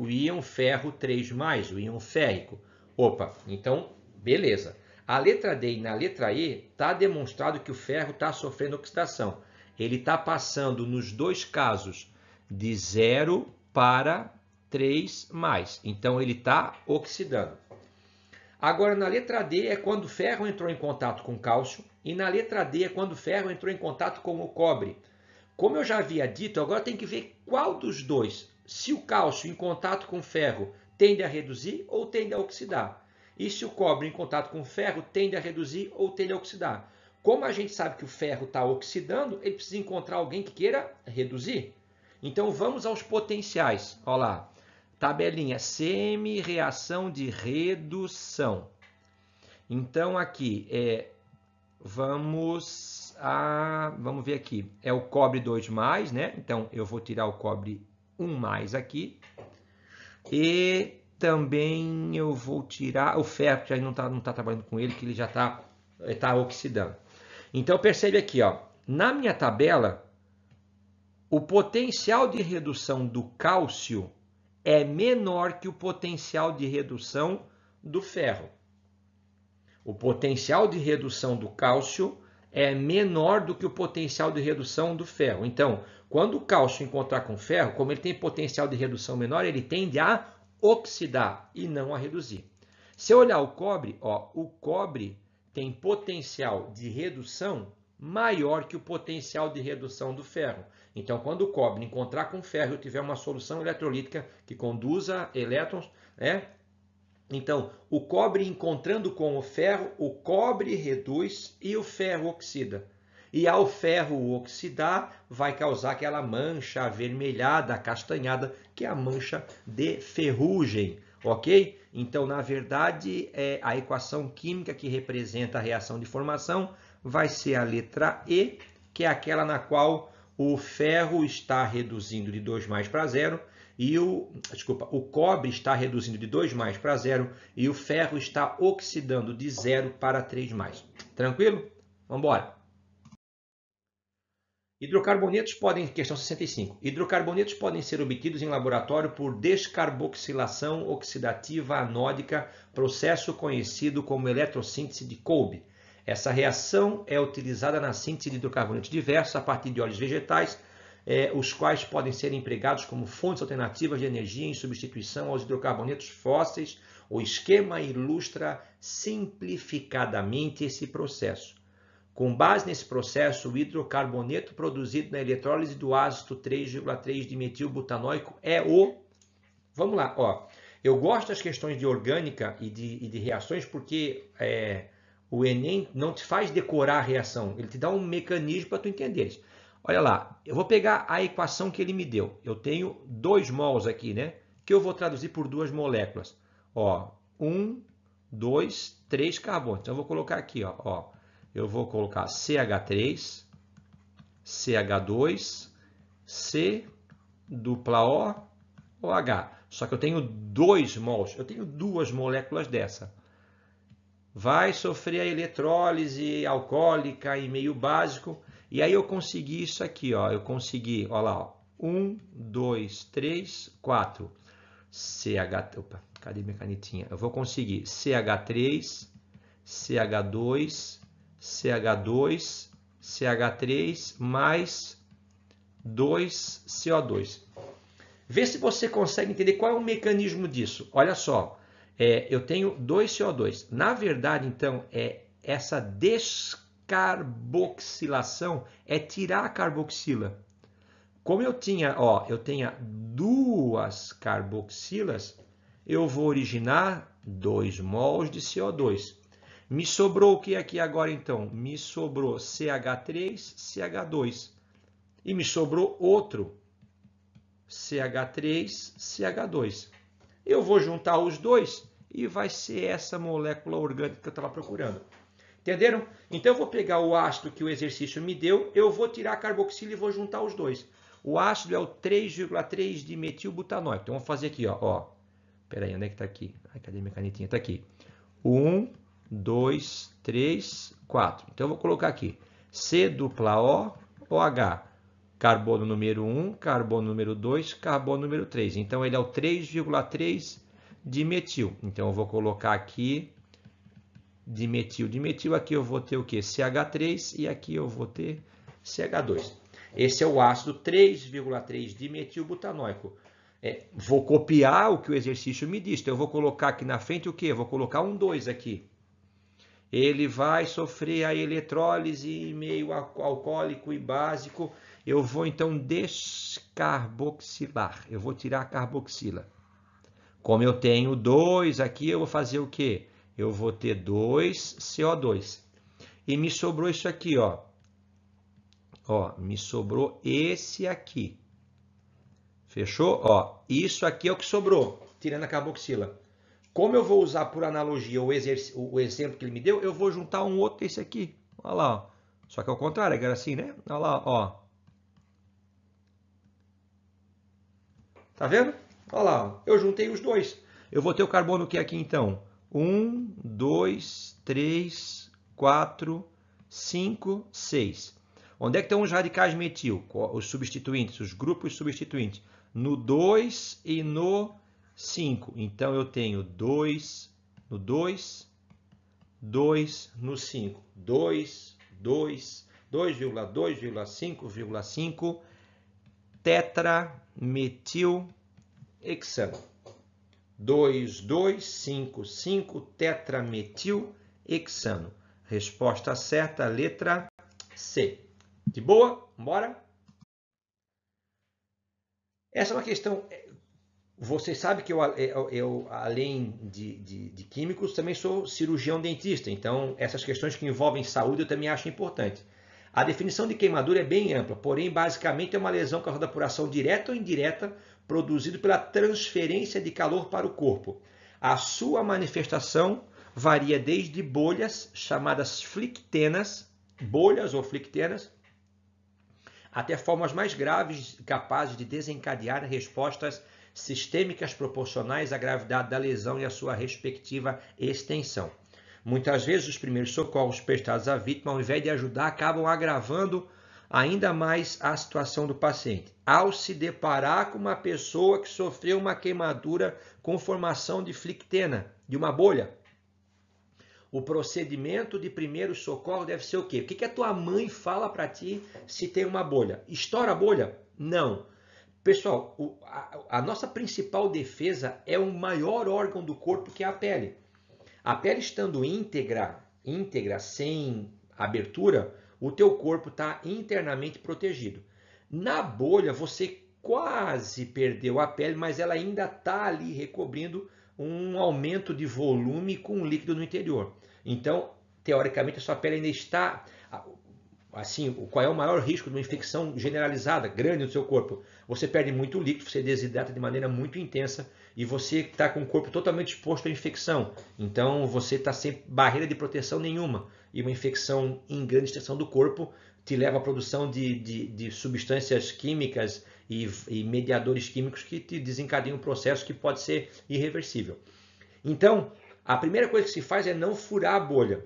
íon ferro 3+, o íon férrico. Então, beleza. A letra D e na letra E está demonstrado que o ferro está sofrendo oxidação. Ele está passando nos dois casos de 0 para 3+. Então, ele está oxidando. Agora, na letra D é quando o ferro entrou em contato com cálcio E na letra D é quando o ferro entrou em contato com o cobre. Como eu já havia dito, agora tem que ver qual dos dois. Se o cálcio em contato com o ferro tende a reduzir ou tende a oxidar. E se o cobre em contato com o ferro tende a reduzir ou tende a oxidar. Como a gente sabe que o ferro está oxidando, ele precisa encontrar alguém que queira reduzir. Então vamos aos potenciais. Olha lá, tabelinha semi-reação de redução. Então aqui vamos ver aqui. É o cobre 2+, né? Então eu vou tirar o cobre 1+ aqui. E também eu vou tirar o ferro, que já não está trabalhando com ele, que ele já está oxidando. Então percebe aqui, ó, na minha tabela, o potencial de redução do cálcio é menor que o potencial de redução do ferro. O potencial de redução do cálcio é menor do que o potencial de redução do ferro. Então, quando o cálcio encontrar com o ferro, como ele tem potencial de redução menor, ele tende a oxidar e não a reduzir. Se eu olhar o cobre, ó, o cobre tem potencial de redução maior que o potencial de redução do ferro. Então, quando o cobre encontrar com o ferro e tiver uma solução eletrolítica que conduza elétrons, então, o cobre encontrando com o ferro, o cobre reduz e o ferro oxida. E ao ferro oxidar, vai causar aquela mancha avermelhada, acastanhada, que é a mancha de ferrugem, ok? Então, na verdade, a equação química que representa a reação de formação vai ser a letra E, que é aquela na qual o ferro está reduzindo de 2+ para 0, e o cobre está reduzindo de 2+ para 0 e o ferro está oxidando de 0 para 3+. Tranquilo? Vamos embora. Hidrocarbonetos podem, questão 65. Hidrocarbonetos podem ser obtidos em laboratório por descarboxilação oxidativa anódica, processo conhecido como eletrossíntese de Kolbe. Essa reação é utilizada na síntese de hidrocarbonetos diversos a partir de óleos vegetais, os quais podem ser empregados como fontes alternativas de energia em substituição aos hidrocarbonetos fósseis. O esquema ilustra simplificadamente esse processo. Com base nesse processo, o hidrocarboneto produzido na eletrólise do ácido 3,3 dimetilbutanóico é o... Vamos lá, ó. Eu gosto das questões de orgânica e de reações porque o Enem não te faz decorar a reação, ele te dá um mecanismo para tu entender. Olha lá, eu vou pegar a equação que ele me deu. Eu tenho 2 mols aqui, né? Que eu vou traduzir por 2 moléculas. Ó, 1, 2, 3 carbonos. Então eu vou colocar aqui, ó. Eu vou colocar CH3, CH2, C dupla O, OH. Só que eu tenho 2 mols, eu tenho 2 moléculas dessa. Vai sofrer a eletrólise alcoólica em meio básico. E aí eu consegui isso aqui, ó. Eu consegui, ó lá, ó. 1, 2, 3, 4. Opa, cadê minha canetinha? Eu vou conseguir CH3, CH2, CH2, CH3 mais 2 CO2. Vê se você consegue entender qual é o mecanismo disso. Olha só, eu tenho 2 CO2. Na verdade, então, essa descarboxilação é tirar a carboxila. Como eu tinha 2 carboxilas, eu vou originar 2 mols de CO2. Me sobrou o que aqui agora, então? Me sobrou CH3, CH2. E me sobrou outro CH3, CH2. Eu vou juntar os dois e vai ser essa molécula orgânica que eu estava procurando. Entenderam? Então eu vou pegar o ácido que o exercício me deu, eu vou tirar a carboxila e vou juntar os dois. O ácido é o 3,3 dimetilbutanóico. Então vamos fazer aqui, ó. Peraí, onde é que está aqui? Ai, cadê minha canetinha? Está aqui. 1, 2, 3, 4. Então eu vou colocar aqui C dupla O, OH. Carbono número 1, carbono número 2, carbono número 3. Então ele é o 3,3 dimetil. Então eu vou colocar aqui dimetil, dimetil. Aqui eu vou ter o que? CH3 e aqui eu vou ter CH2. Esse é o ácido 3,3 dimetilbutanóico. Vou copiar o que o exercício me diz. Então eu vou colocar aqui na frente o que? Eu vou colocar um 2 aqui. ele vai sofrer a eletrólise meio alcoólico e básico. Eu vou então descarboxilar, eu vou tirar a carboxila. Como eu tenho 2 aqui, eu vou fazer o quê? Eu vou ter 2 CO2. E me sobrou isso aqui, ó. Ó, me sobrou esse aqui. Fechou? Ó, isso aqui é o que sobrou, tirando a carboxila. Como eu vou usar por analogia o exemplo que ele me deu, eu vou juntar um outro desse aqui. Olha lá, ó. Só que é o contrário, era assim, né? Olha lá, ó. Tá vendo? Olha lá, ó. Eu juntei os dois. Eu vou ter o carbono que aqui então? 1, 2, 3, 4, 5, 6. Onde é que estão os radicais metil? Os substituintes, os grupos substituintes? No 2 e no 5. Então eu tenho 2 no 2, 2 no 5. 2, 2, 2,2,5,5 tetrametilhexano. 2255 tetrametilhexano. Resposta certa, letra C. De boa? Bora? Essa é uma questão. Você sabe que eu além de químicos, também sou cirurgião dentista. Então, essas questões que envolvem saúde eu também acho importante. A definição de queimadura é bem ampla, porém, basicamente é uma lesão causada por ação direta ou indireta, produzida pela transferência de calor para o corpo. A sua manifestação varia desde bolhas, chamadas flictenas, bolhas ou flictenas, até formas mais graves capazes de desencadear respostas sistêmicas proporcionais à gravidade da lesão e à sua respectiva extensão. Muitas vezes os primeiros socorros prestados à vítima, ao invés de ajudar, acabam agravando ainda mais a situação do paciente. Ao se deparar com uma pessoa que sofreu uma queimadura com formação de flictena, de uma bolha, o procedimento de primeiro socorro deve ser o quê? O que a tua mãe fala para ti se tem uma bolha? Estoura a bolha? Não. Pessoal, a nossa principal defesa é o maior órgão do corpo, que é a pele. A pele estando íntegra, sem abertura, o teu corpo está internamente protegido. Na bolha, você quase perdeu a pele, mas ela ainda está ali recobrindo um aumento de volume com líquido no interior. Então, teoricamente, a sua pele ainda está... Assim, qual é o maior risco de uma infecção generalizada, grande no seu corpo? Você perde muito líquido, você desidrata de maneira muito intensa e você está com o corpo totalmente exposto à infecção. Então, você está sem barreira de proteção nenhuma. E uma infecção em grande extensão do corpo te leva à produção de substâncias químicas e mediadores químicos que te desencadeiam um processo que pode ser irreversível. Então, a primeira coisa que se faz é não furar a bolha.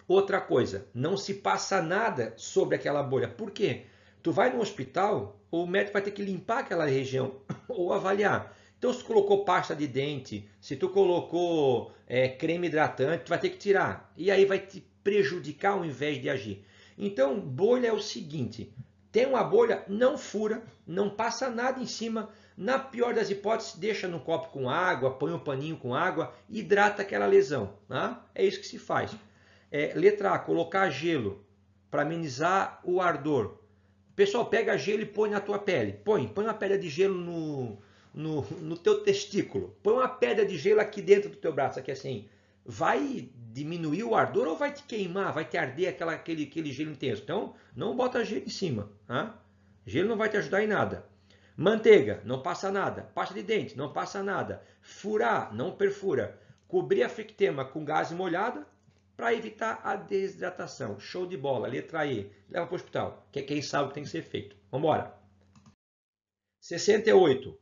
Outra coisa, não se passa nada sobre aquela bolha. Por quê? Tu vai no hospital, o médico vai ter que limpar aquela região ou avaliar. Então, se tu colocou pasta de dente, se tu colocou creme hidratante, tu vai ter que tirar. E aí vai te prejudicar ao invés de agir. Então, bolha é o seguinte, tem uma bolha, não fura, não passa nada em cima. Na pior das hipóteses, deixa no copo com água, põe um paninho com água, hidrata aquela lesão. Tá? É isso que se faz. Letra A, colocar gelo para amenizar o ardor. Pessoal, pega gelo e põe na tua pele. Põe uma pedra de gelo no teu testículo. Põe uma pedra de gelo aqui dentro do teu braço, aqui assim. Vai diminuir o ardor ou vai te queimar, vai te arder aquele gelo intenso? Então, não bota gelo em cima. Tá? Gelo não vai te ajudar em nada. Manteiga, não passa nada. Pasta de dente, não passa nada. Furar, não perfura. Cobrir a flictema com gaze molhada, para evitar a desidratação. Show de bola. Letra E. Leva para o hospital, que é quem sabe o que tem que ser feito. Vamos embora. 68.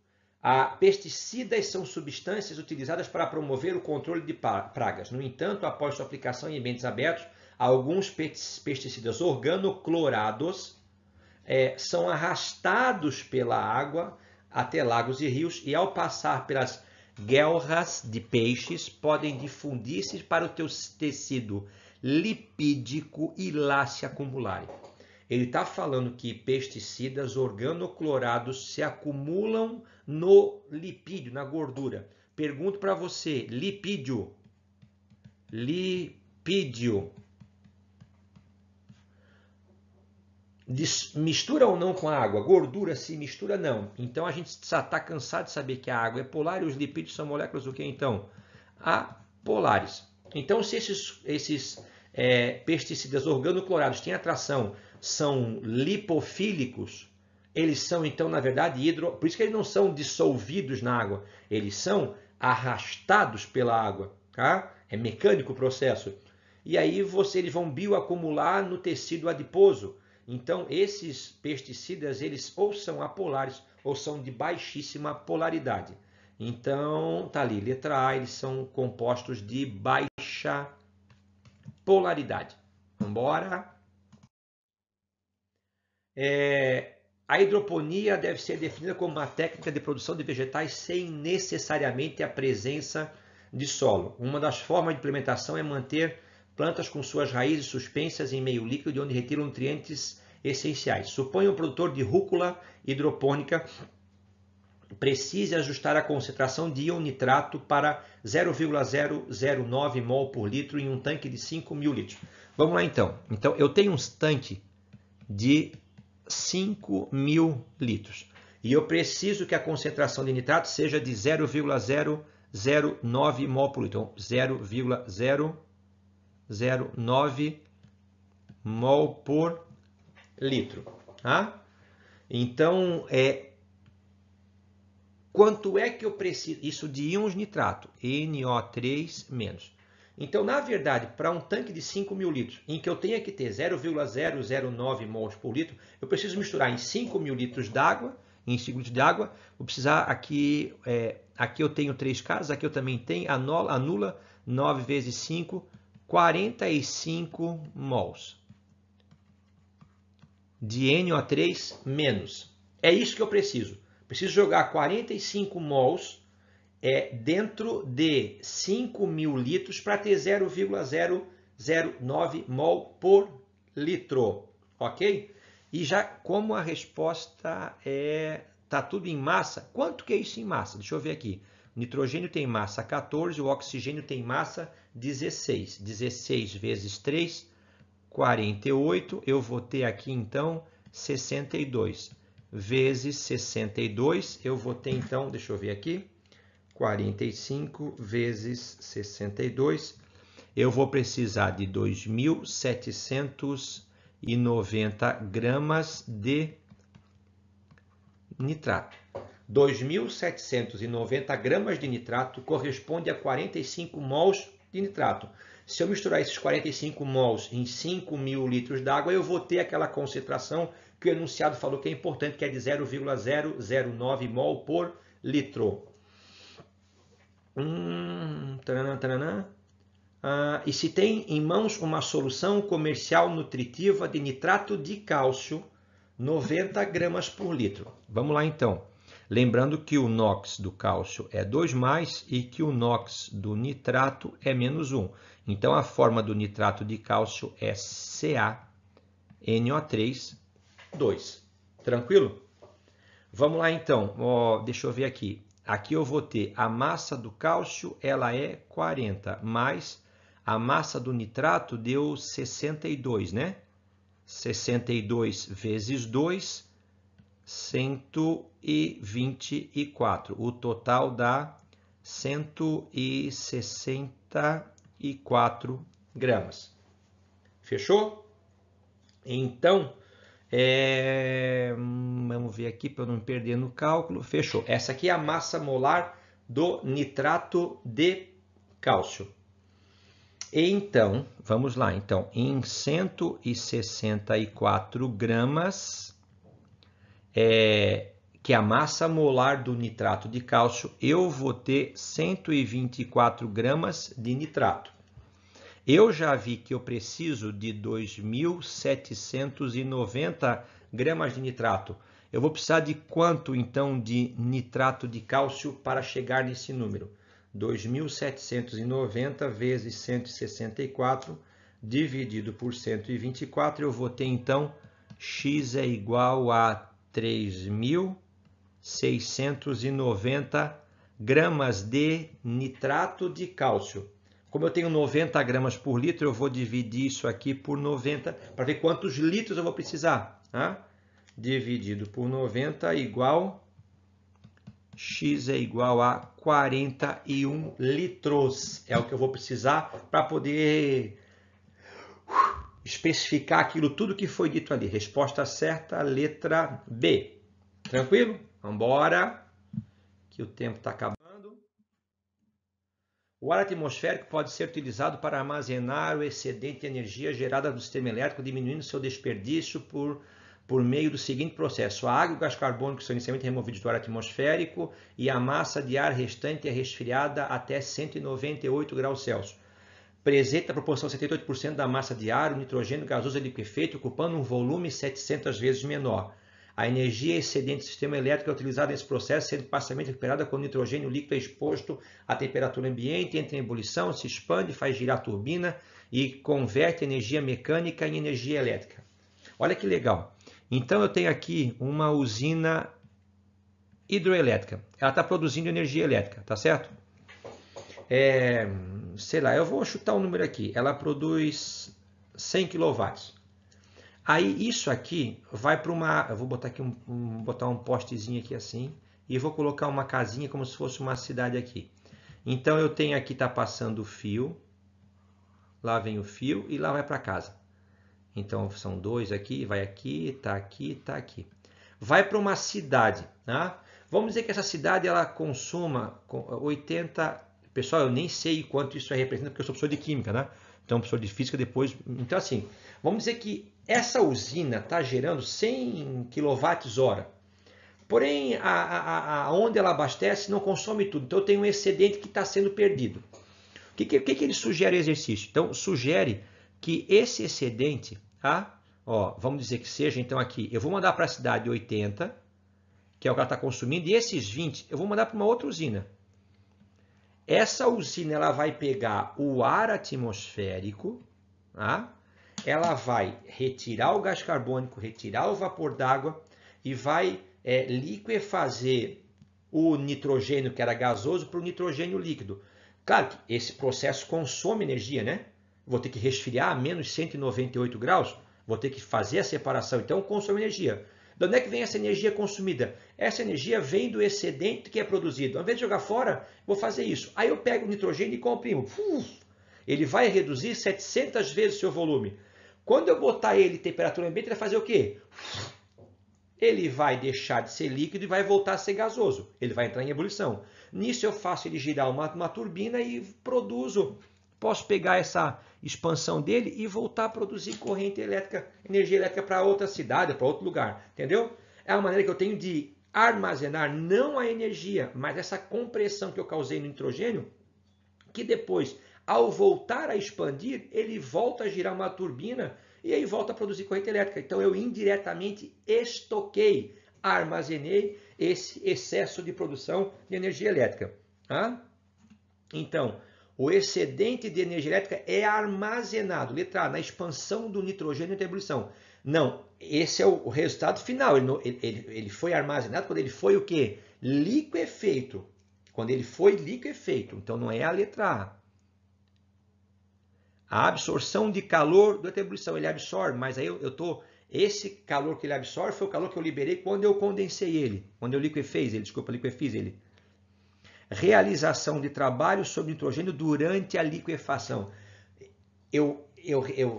Pesticidas são substâncias utilizadas para promover o controle de pragas. No entanto, após sua aplicação em ambientes abertos, alguns pesticidas organoclorados são arrastados pela água até lagos e rios e, ao passar pelas guelras de peixes, podem difundir-se para o teu tecido lipídico e lá se acumularem. Ele está falando que pesticidas organoclorados se acumulam no lipídio, na gordura. Pergunto para você, lipídio lipídio. Mistura ou não com a água? Gordura se mistura, não. Então a gente já está cansado de saber que a água é polar e os lipídios são moléculas o que então? Apolares. Então se esses pesticidas organoclorados têm atração, são lipofílicos, eles são então na verdade por isso que eles não são dissolvidos na água, eles são arrastados pela água, tá? É mecânico o processo. E aí eles vão bioacumular no tecido adiposo. Então, esses pesticidas, eles ou são apolares ou são de baixíssima polaridade. Então, tá ali, letra A, eles são compostos de baixa polaridade. Vamos embora. A hidroponia deve ser definida como uma técnica de produção de vegetais sem necessariamente a presença de solo. Uma das formas de implementação é manter plantas com suas raízes suspensas em meio líquido, onde retiram nutrientes essenciais. Suponha um produtor de rúcula hidropônica precise ajustar a concentração de íon nitrato para 0,009 mol por litro em um tanque de 5.000 litros. Vamos lá então. Então eu tenho um tanque de 5.000 litros e eu preciso que a concentração de nitrato seja de 0,009 mol por litro. Então 0,009 mol por litro. Tá? Então, quanto é que eu preciso? Isso de íons nitrato, NO3-. Então, na verdade, para um tanque de 5.000 litros, em que eu tenha que ter 0,009 mols por litro, eu preciso misturar em 5.000 litros d'água, em 5 litros de água, vou precisar aqui, aqui eu tenho 3 casos, aqui eu também tenho, anula 9 vezes 5, 45 mols de NO3-. É isso que eu preciso. Preciso jogar 45 mols dentro de 5.000 litros para ter 0,009 mol por litro. Ok? E já como a resposta está tudo em massa, quanto que é isso em massa? Deixa eu ver aqui. O nitrogênio tem massa 14, o oxigênio tem massa 16. 16 vezes 3, 48. Eu vou ter aqui então 62. Vezes 62, eu vou ter então, deixa eu ver aqui, 45 vezes 62, eu vou precisar de 2.790 gramas de nitrato. 2.790 gramas de nitrato corresponde a 45 mols de nitrato. Se eu misturar esses 45 mols em 5.000 litros d'água, eu vou ter aquela concentração que o enunciado falou que é importante, que é de 0,009 mol por litro. E se tem em mãos uma solução comercial nutritiva de nitrato de cálcio, 90 gramas por litro. Vamos lá então. Lembrando que o NOx do cálcio é 2+, e que o NOx do nitrato é -1. Então a forma do nitrato de cálcio é CaNO3, 2. Tranquilo? Vamos lá então. Deixa eu ver aqui. Aqui eu vou ter a massa do cálcio, ela é 40, mais a massa do nitrato deu 62, né? 62 vezes 2, 124. O total dá 164 gramas. Fechou? Então, vamos ver aqui para eu não perder no cálculo. Fechou. Essa aqui é a massa molar do nitrato de cálcio. Então, vamos lá. Então, em 164 gramas, que é a massa molar do nitrato de cálcio, eu vou ter 124 gramas de nitrato. Eu já vi que eu preciso de 2.790 gramas de nitrato. Eu vou precisar de quanto, então, de nitrato de cálcio para chegar nesse número? 2.790 vezes 164 dividido por 124, eu vou ter, então, X é igual a 3.690 gramas de nitrato de cálcio. Como eu tenho 90 gramas por litro, eu vou dividir isso aqui por 90 para ver quantos litros eu vou precisar. Tá? Dividido por 90 igual... X é igual a 41 litros. É o que eu vou precisar para poder especificar aquilo tudo que foi dito ali. Resposta certa, letra B. Tranquilo? Vamos embora, que o tempo está acabando. O ar atmosférico pode ser utilizado para armazenar o excedente de energia gerada no sistema elétrico, diminuindo seu desperdício por meio do seguinte processo. A água e o gás carbônico são inicialmente removidos do ar atmosférico e a massa de ar restante é resfriada até 198 graus Celsius. Presente na proporção 78% da massa de ar, o nitrogênio gasoso é liquefeito, ocupando um volume 700 vezes menor. A energia excedente do sistema elétrico é utilizada nesse processo, sendo parcialmente recuperada quando o nitrogênio líquido é exposto à temperatura ambiente, entra em ebulição, se expande, faz girar a turbina e converte energia mecânica em energia elétrica. Olha que legal. Então eu tenho aqui uma usina hidroelétrica. Ela está produzindo energia elétrica, tá certo? Sei lá, eu vou chutar um número aqui. Ela produz 100 kW. Aí isso aqui vai para uma... Eu vou botar aqui botar um postezinho aqui assim e vou colocar uma casinha como se fosse uma cidade aqui. Então eu tenho aqui, está passando o fio. Lá vem o fio e lá vai para casa. Então são dois aqui, vai aqui, está aqui, está aqui. Vai para uma cidade, tá? Vamos dizer que essa cidade ela consuma 80... Pessoal, eu nem sei quanto isso representa porque eu sou professor de química, né? Então, professor de física depois... Então, assim, vamos dizer que essa usina está gerando 100 kWh. Porém, onde ela abastece não consome tudo. Então, eu tenho um excedente que está sendo perdido. O que ele sugere o exercício? Então, sugere que esse excedente... Tá? Ó, vamos dizer que seja, então aqui, eu vou mandar para a cidade 80, que é o que ela está consumindo, e esses 20 eu vou mandar para uma outra usina. Essa usina ela vai pegar o ar atmosférico, tá? Ela vai retirar o gás carbônico, retirar o vapor d'água e vai liquefazer o nitrogênio, que era gasoso, para o nitrogênio líquido. Claro que esse processo consome energia, né? Vou ter que resfriar a menos 198 graus, vou ter que fazer a separação, então consome energia. De onde é que vem essa energia consumida? Essa energia vem do excedente que é produzido. Ao invés de jogar fora, vou fazer isso. Aí eu pego o nitrogênio e comprimo. Ele vai reduzir 700 vezes o seu volume. Quando eu botar ele em temperatura ambiente, ele vai fazer o quê? Ele vai deixar de ser líquido e vai voltar a ser gasoso. Ele vai entrar em ebulição. Nisso eu faço ele girar uma turbina e produzo. Posso pegar essa expansão dele e voltar a produzir corrente elétrica, energia elétrica para outra cidade, para outro lugar. Entendeu? É uma maneira que eu tenho de armazenar não a energia, mas essa compressão que eu causei no nitrogênio, que depois, ao voltar a expandir, ele volta a girar uma turbina e aí volta a produzir corrente elétrica. Então eu indiretamente estoquei, armazenei esse excesso de produção de energia elétrica. Tá? Então, o excedente de energia elétrica é armazenado, letra A, na expansão do nitrogênio em ebulição. Não, esse é o resultado final. Ele foi armazenado quando ele foi o quê? Liquefeito. Quando ele foi liquefeito. Então não é a letra A. A absorção de calor da ebulição, ele absorve, mas aí esse calor que ele absorve foi o calor que eu liberei quando eu condensei ele, quando eu liquefiz ele. Realização de trabalho sobre nitrogênio durante a liquefação. Eu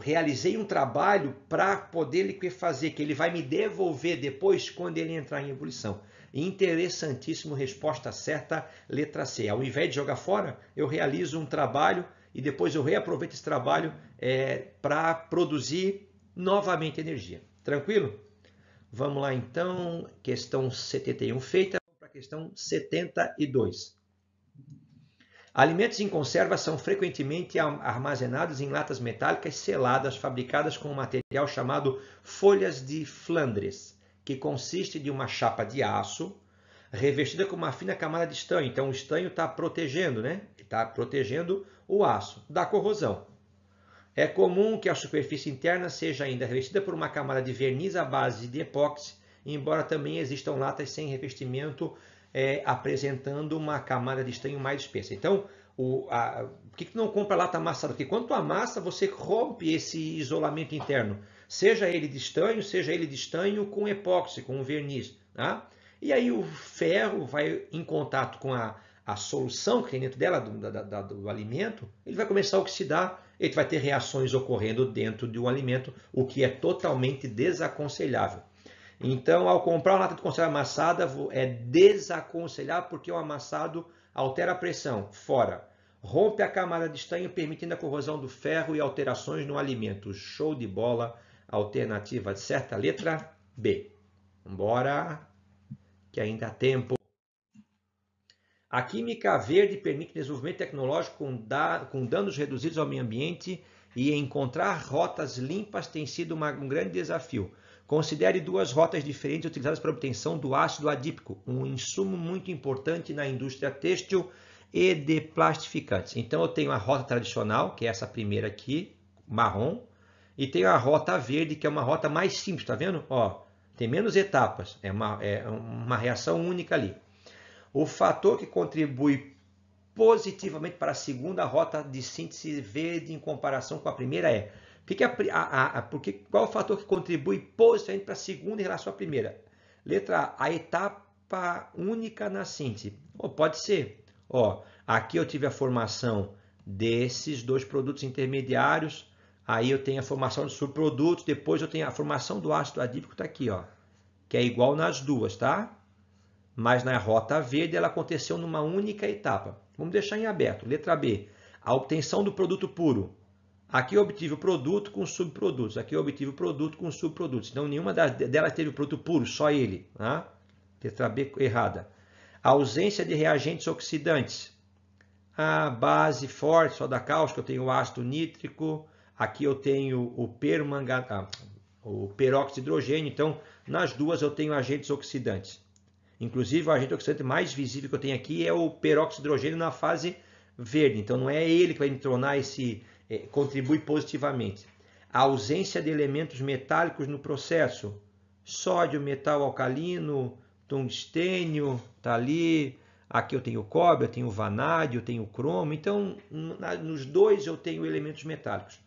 realizei um trabalho para poder liquefazer, que ele vai me devolver depois quando ele entrar em ebulição. Interessantíssimo, resposta certa, letra C. Ao invés de jogar fora, eu realizo um trabalho e depois eu reaproveito esse trabalho para produzir novamente energia. Tranquilo? Vamos lá então, questão 71 feita, para a questão 72. Alimentos em conserva são frequentemente armazenados em latas metálicas seladas, fabricadas com um material chamado folhas de Flandres, que consiste de uma chapa de aço revestida com uma fina camada de estanho. Então o estanho está protegendo, né? Está protegendo o aço da corrosão. É comum que a superfície interna seja ainda revestida por uma camada de verniz à base de epóxi, embora também existam latas sem revestimento apresentando uma camada de estanho mais espessa. Então, Por que não compra lata amassada? Porque quando tu amassa, você rompe esse isolamento interno. Seja ele de estanho com epóxi, com verniz. Tá? E aí o ferro vai em contato com a solução que tem dentro dela, do alimento, ele vai começar a oxidar, ele vai ter reações ocorrendo dentro de um alimento, o que é totalmente desaconselhável. Então, ao comprar uma lata de conserva amassada, é desaconselhável porque o amassado altera a pressão, fora. Rompe a camada de estanho, permitindo a corrosão do ferro e alterações no alimento. Show de bola, alternativa certa, letra B. Vambora, que ainda há tempo. A química verde permite desenvolvimento tecnológico com danos reduzidos ao meio ambiente e encontrar rotas limpas tem sido um grande desafio. Considere duas rotas diferentes utilizadas para a obtenção do ácido adípico, um insumo muito importante na indústria têxtil e de plastificantes. Então eu tenho a rota tradicional, que é essa primeira aqui, marrom, e tenho a rota verde, que é uma rota mais simples, tá vendo? Ó, tem menos etapas, é uma reação única ali. O fator que contribui positivamente para a segunda rota de síntese verde em comparação com a primeira é... qual é o fator que contribui positivamente para a segunda em relação à primeira? Letra A, a etapa única na síntese. Pode ser. Aqui eu tive a formação desses dois produtos intermediários, aí eu tenho a formação de subprodutos, depois eu tenho a formação do ácido adípico, está aqui, que é igual nas duas, tá? Mas na rota verde ela aconteceu numa única etapa. Vamos deixar em aberto. Letra B, a obtenção do produto puro. Aqui eu obtive o produto com subprodutos, aqui eu obtive o produto com subprodutos. Então nenhuma delas teve o produto puro, só ele. Tá? Letra B errada. A ausência de reagentes oxidantes. A base forte, soda cáustica, eu tenho o ácido nítrico, aqui eu tenho o peróxido de hidrogênio, então nas duas eu tenho agentes oxidantes. Inclusive o agente oxidante mais visível que eu tenho aqui é o peróxido de hidrogênio na fase verde, então não é ele que vai me tornar contribui positivamente. A ausência de elementos metálicos no processo, sódio, metal alcalino, tungstênio, está ali. Aqui eu tenho cobre, eu tenho vanádio, eu tenho cromo. Então, nos dois eu tenho elementos metálicos.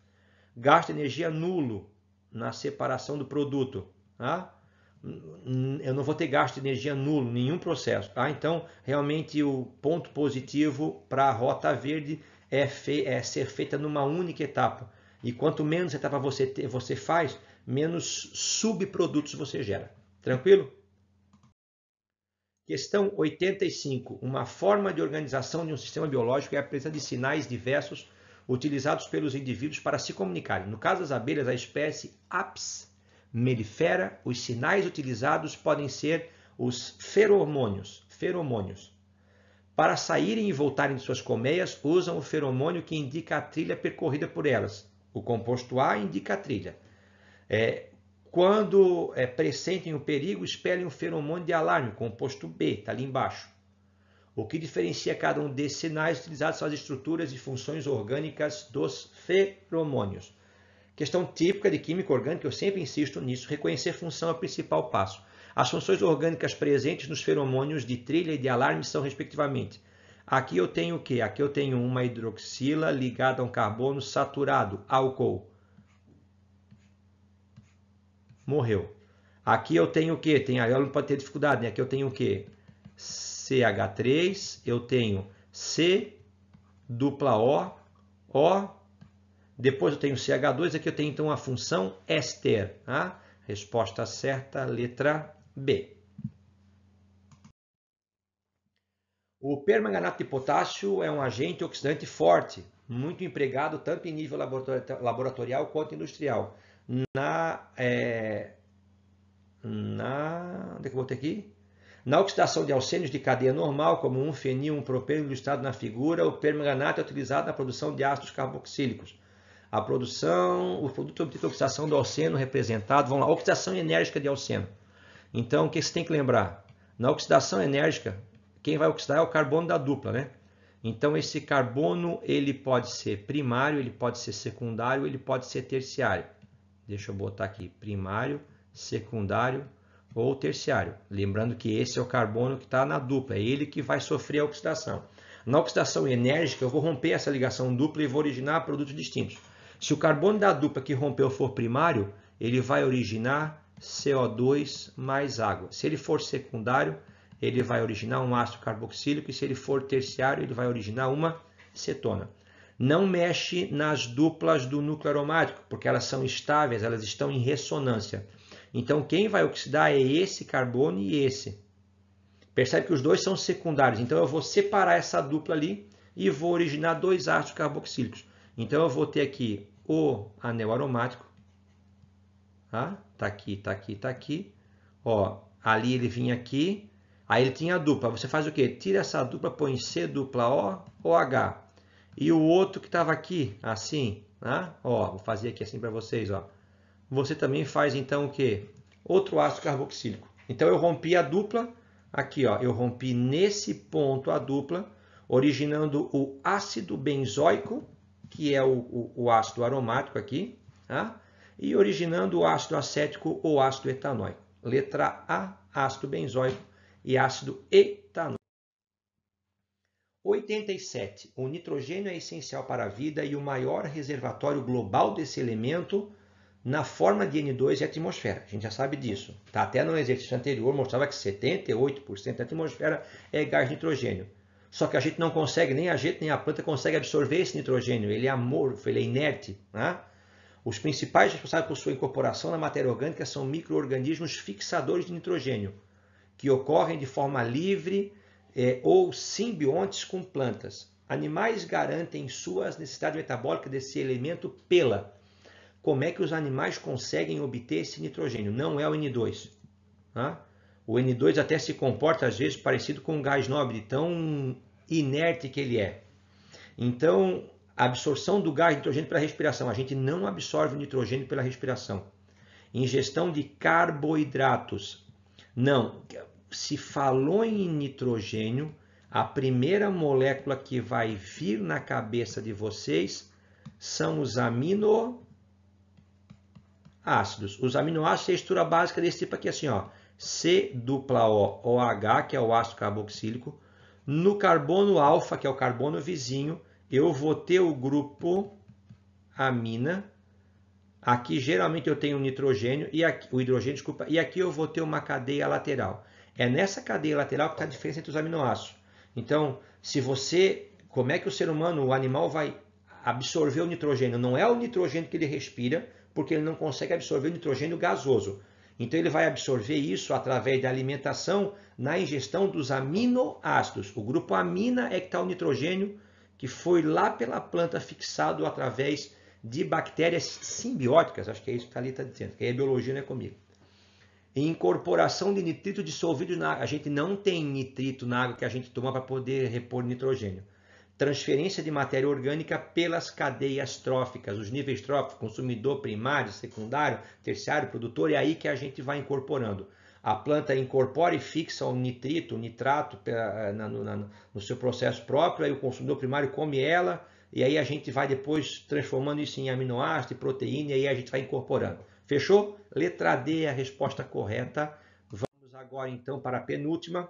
Gasto de energia nulo na separação do produto. Tá? Eu não vou ter gasto de energia nulo em nenhum processo. Tá? Então, realmente, o ponto positivo para a rota verde é ser feita numa única etapa. E quanto menos etapa você faz, menos subprodutos você gera. Tranquilo? Questão 85. Uma forma de organização de um sistema biológico é a presença de sinais diversos utilizados pelos indivíduos para se comunicarem. No caso das abelhas, a espécie Apis mellifera, os sinais utilizados podem ser os feromônios. Para saírem e voltarem de suas colmeias, usam o feromônio que indica a trilha percorrida por elas. O composto A indica a trilha. Quando pressentem o perigo, expelem um feromônio de alarme, o composto B, está ali embaixo. O que diferencia cada um desses sinais utilizados são as estruturas e funções orgânicas dos feromônios. Questão típica de química orgânica, eu sempre insisto nisso, reconhecer função é o principal passo. As funções orgânicas presentes nos feromônios de trilha e de alarme são, respectivamente, aqui eu tenho o quê? Aqui eu tenho uma hidroxila ligada a um carbono saturado, álcool. Morreu. Aqui eu tenho o quê? Ela não pode ter dificuldade, né? Aqui eu tenho o quê? CH3, eu tenho C, dupla O, O, depois eu tenho CH2, aqui eu tenho então a função éster. Tá? Resposta certa, letra B. O permanganato de potássio é um agente oxidante forte, muito empregado tanto em nível laboratorial quanto industrial. Onde é que eu botei aqui? Na oxidação de alcênios de cadeia normal, como 1-fenil, 1-propeno, ilustrado na figura, o permanganato é utilizado na produção de ácidos carboxílicos. O produto obtido da oxidação do alceno representado, vamos lá, oxidação enérgica de alceno. Então, o que você tem que lembrar? Na oxidação enérgica, quem vai oxidar é o carbono da dupla, né? Então, esse carbono, ele pode ser primário, ele pode ser secundário, ele pode ser terciário. Deixa eu botar aqui, primário, secundário ou terciário. Lembrando que esse é o carbono que está na dupla, é ele que vai sofrer a oxidação. Na oxidação enérgica, eu vou romper essa ligação dupla e vou originar produtos distintos. Se o carbono da dupla que rompeu for primário, ele vai originar CO2 mais água. Se ele for secundário, ele vai originar um ácido carboxílico, e se ele for terciário, ele vai originar uma cetona. Não mexe nas duplas do núcleo aromático, porque elas são estáveis, elas estão em ressonância. Então, quem vai oxidar é esse carbono e esse. Percebe que os dois são secundários. Então, eu vou separar essa dupla ali e vou originar dois ácidos carboxílicos. Então, eu vou ter aqui o anel aromático. Tá aqui, tá aqui, tá aqui. Ó, ali ele vinha aqui. Aí ele tinha a dupla. Você faz o quê? Tira essa dupla, põe C dupla O, OH. E o outro que estava aqui, assim, né? Ó, vou fazer aqui assim para vocês, ó. Você também faz então o quê? Outro ácido carboxílico. Então eu rompi a dupla, aqui ó, eu rompi nesse ponto a dupla, originando o ácido benzoico, que é o ácido aromático aqui, tá? E originando o ácido acético ou ácido etanóico. Letra A, ácido benzoico e ácido etanóico. 87. O nitrogênio é essencial para a vida e o maior reservatório global desse elemento na forma de N2 é a atmosfera. A gente já sabe disso. Tá? Até no exercício anterior mostrava que 78% da atmosfera é gás nitrogênio. Só que a gente não consegue, nem a gente nem a planta consegue absorver esse nitrogênio. Ele é amorfo, ele é inerte. Né? Os principais responsáveis por sua incorporação na matéria orgânica são micro-organismos fixadores de nitrogênio, que ocorrem de forma livre ou simbiontes com plantas. Animais garantem suas necessidades metabólicas desse elemento pela. Como é que os animais conseguem obter esse nitrogênio? Não é o N2. Tá? O N2 até se comporta, às vezes, parecido com um gás nobre, tão inerte que ele é. Então, a absorção do gás nitrogênio pela respiração. A gente não absorve o nitrogênio pela respiração. Ingestão de carboidratos. Não. Se falou em nitrogênio, a primeira molécula que vai vir na cabeça de vocês são os aminoácidos. Os aminoácidos é a estrutura básica desse tipo aqui, assim, ó. C dupla O, OH, que é o ácido carboxílico. No carbono alfa, que é o carbono vizinho, eu vou ter o grupo amina. Aqui, geralmente, eu tenho o nitrogênio, o hidrogênio, desculpa, e aqui eu vou ter uma cadeia lateral. É nessa cadeia lateral que está a diferença entre os aminoácidos. Então, como é que o ser humano, o animal, vai absorver o nitrogênio? Não é o nitrogênio que ele respira, porque ele não consegue absorver o nitrogênio gasoso. Então, ele vai absorver isso através da alimentação na ingestão dos aminoácidos. O grupo amina é que está o nitrogênio, que foi lá pela planta fixado através de bactérias simbióticas. Acho que é isso que a Thalita está dizendo, que a biologia não é comigo. Incorporação de nitrito dissolvido na água. A gente não tem nitrito na água que a gente toma para poder repor nitrogênio. Transferência de matéria orgânica pelas cadeias tróficas, os níveis tróficos, consumidor primário, secundário, terciário, produtor, é aí que a gente vai incorporando. A planta incorpora e fixa o nitrito, o nitrato no seu processo próprio, aí o consumidor primário come ela, e aí a gente vai depois transformando isso em aminoácido, proteína, e aí a gente vai incorporando. Fechou? Letra D é a resposta correta. Vamos agora então para a penúltima.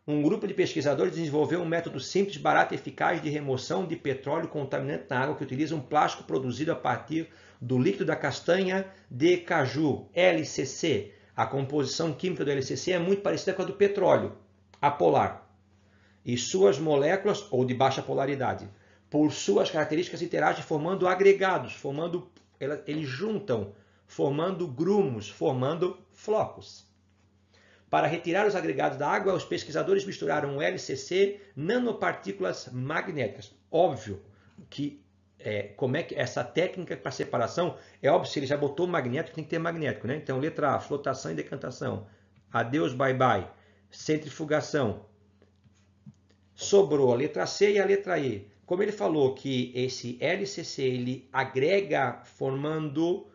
Um grupo de pesquisadores desenvolveu um método simples, barato e eficaz de remoção de petróleo contaminante na água que utiliza um plástico produzido a partir do líquido da castanha de caju, LCC. A composição química do LCC é muito parecida com a do petróleo, apolar. E suas moléculas, ou de baixa polaridade, por suas características interagem formando agregados, eles juntam, formando grumos, formando flocos. Para retirar os agregados da água, os pesquisadores misturaram o LCC, nanopartículas magnéticas. Óbvio que como é que essa técnica para separação, é óbvio, se ele já botou magnético, tem que ter magnético, né? Então, letra A, flotação e decantação. Adeus, bye bye. Centrifugação. Sobrou a letra C e a letra E. Como ele falou que esse LCC ele agrega formando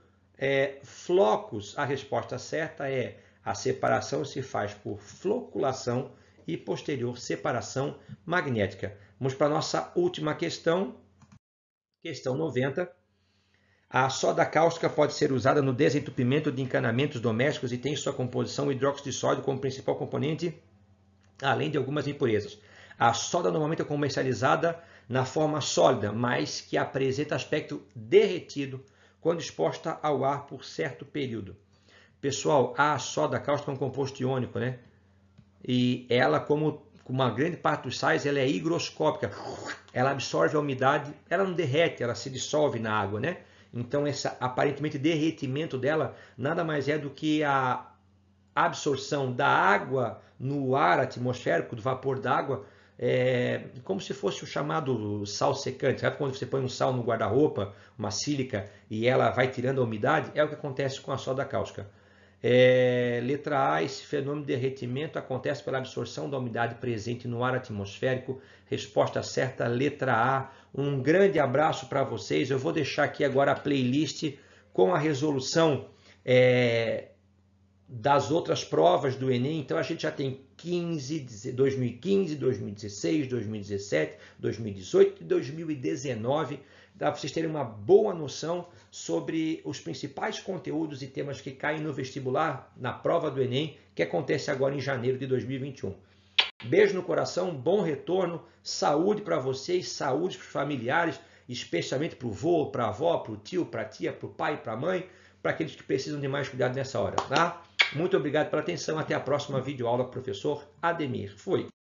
flocos, a resposta certa é a separação se faz por floculação e posterior separação magnética. Vamos para a nossa última questão, questão 90. A soda cáustica pode ser usada no desentupimento de encanamentos domésticos e tem sua composição hidróxido de sódio como principal componente, além de algumas impurezas. A soda normalmente é comercializada na forma sólida, mas que apresenta aspecto derretido quando exposta ao ar por certo período. Pessoal, a soda cáustica é um composto iônico, né? E ela, como uma grande parte dos sais, ela é higroscópica. Ela absorve a umidade, ela não derrete, ela se dissolve na água, né? Então, esse aparentemente derretimento dela nada mais é do que a absorção da água no ar atmosférico, do vapor d'água, como se fosse o chamado sal secante. Sabe quando você põe um sal no guarda-roupa, uma sílica, e ela vai tirando a umidade? É o que acontece com a soda cáustica. Letra A, esse fenômeno de derretimento acontece pela absorção da umidade presente no ar atmosférico. Resposta certa, letra A. Um grande abraço para vocês. Eu vou deixar aqui agora a playlist com a resolução das outras provas do Enem. Então a gente já tem 2015, 2016, 2017, 2018 e 2019, para vocês terem uma boa noção sobre os principais conteúdos e temas que caem no vestibular, na prova do Enem, que acontece agora em janeiro de 2021. Beijo no coração, bom retorno, saúde para vocês, saúde para os familiares, especialmente para o vô, para a avó, para o tio, para a tia, para o pai, para a mãe, para aqueles que precisam de mais cuidado nessa hora, tá? Muito obrigado pela atenção, até a próxima videoaula, professor Ademir. Fui!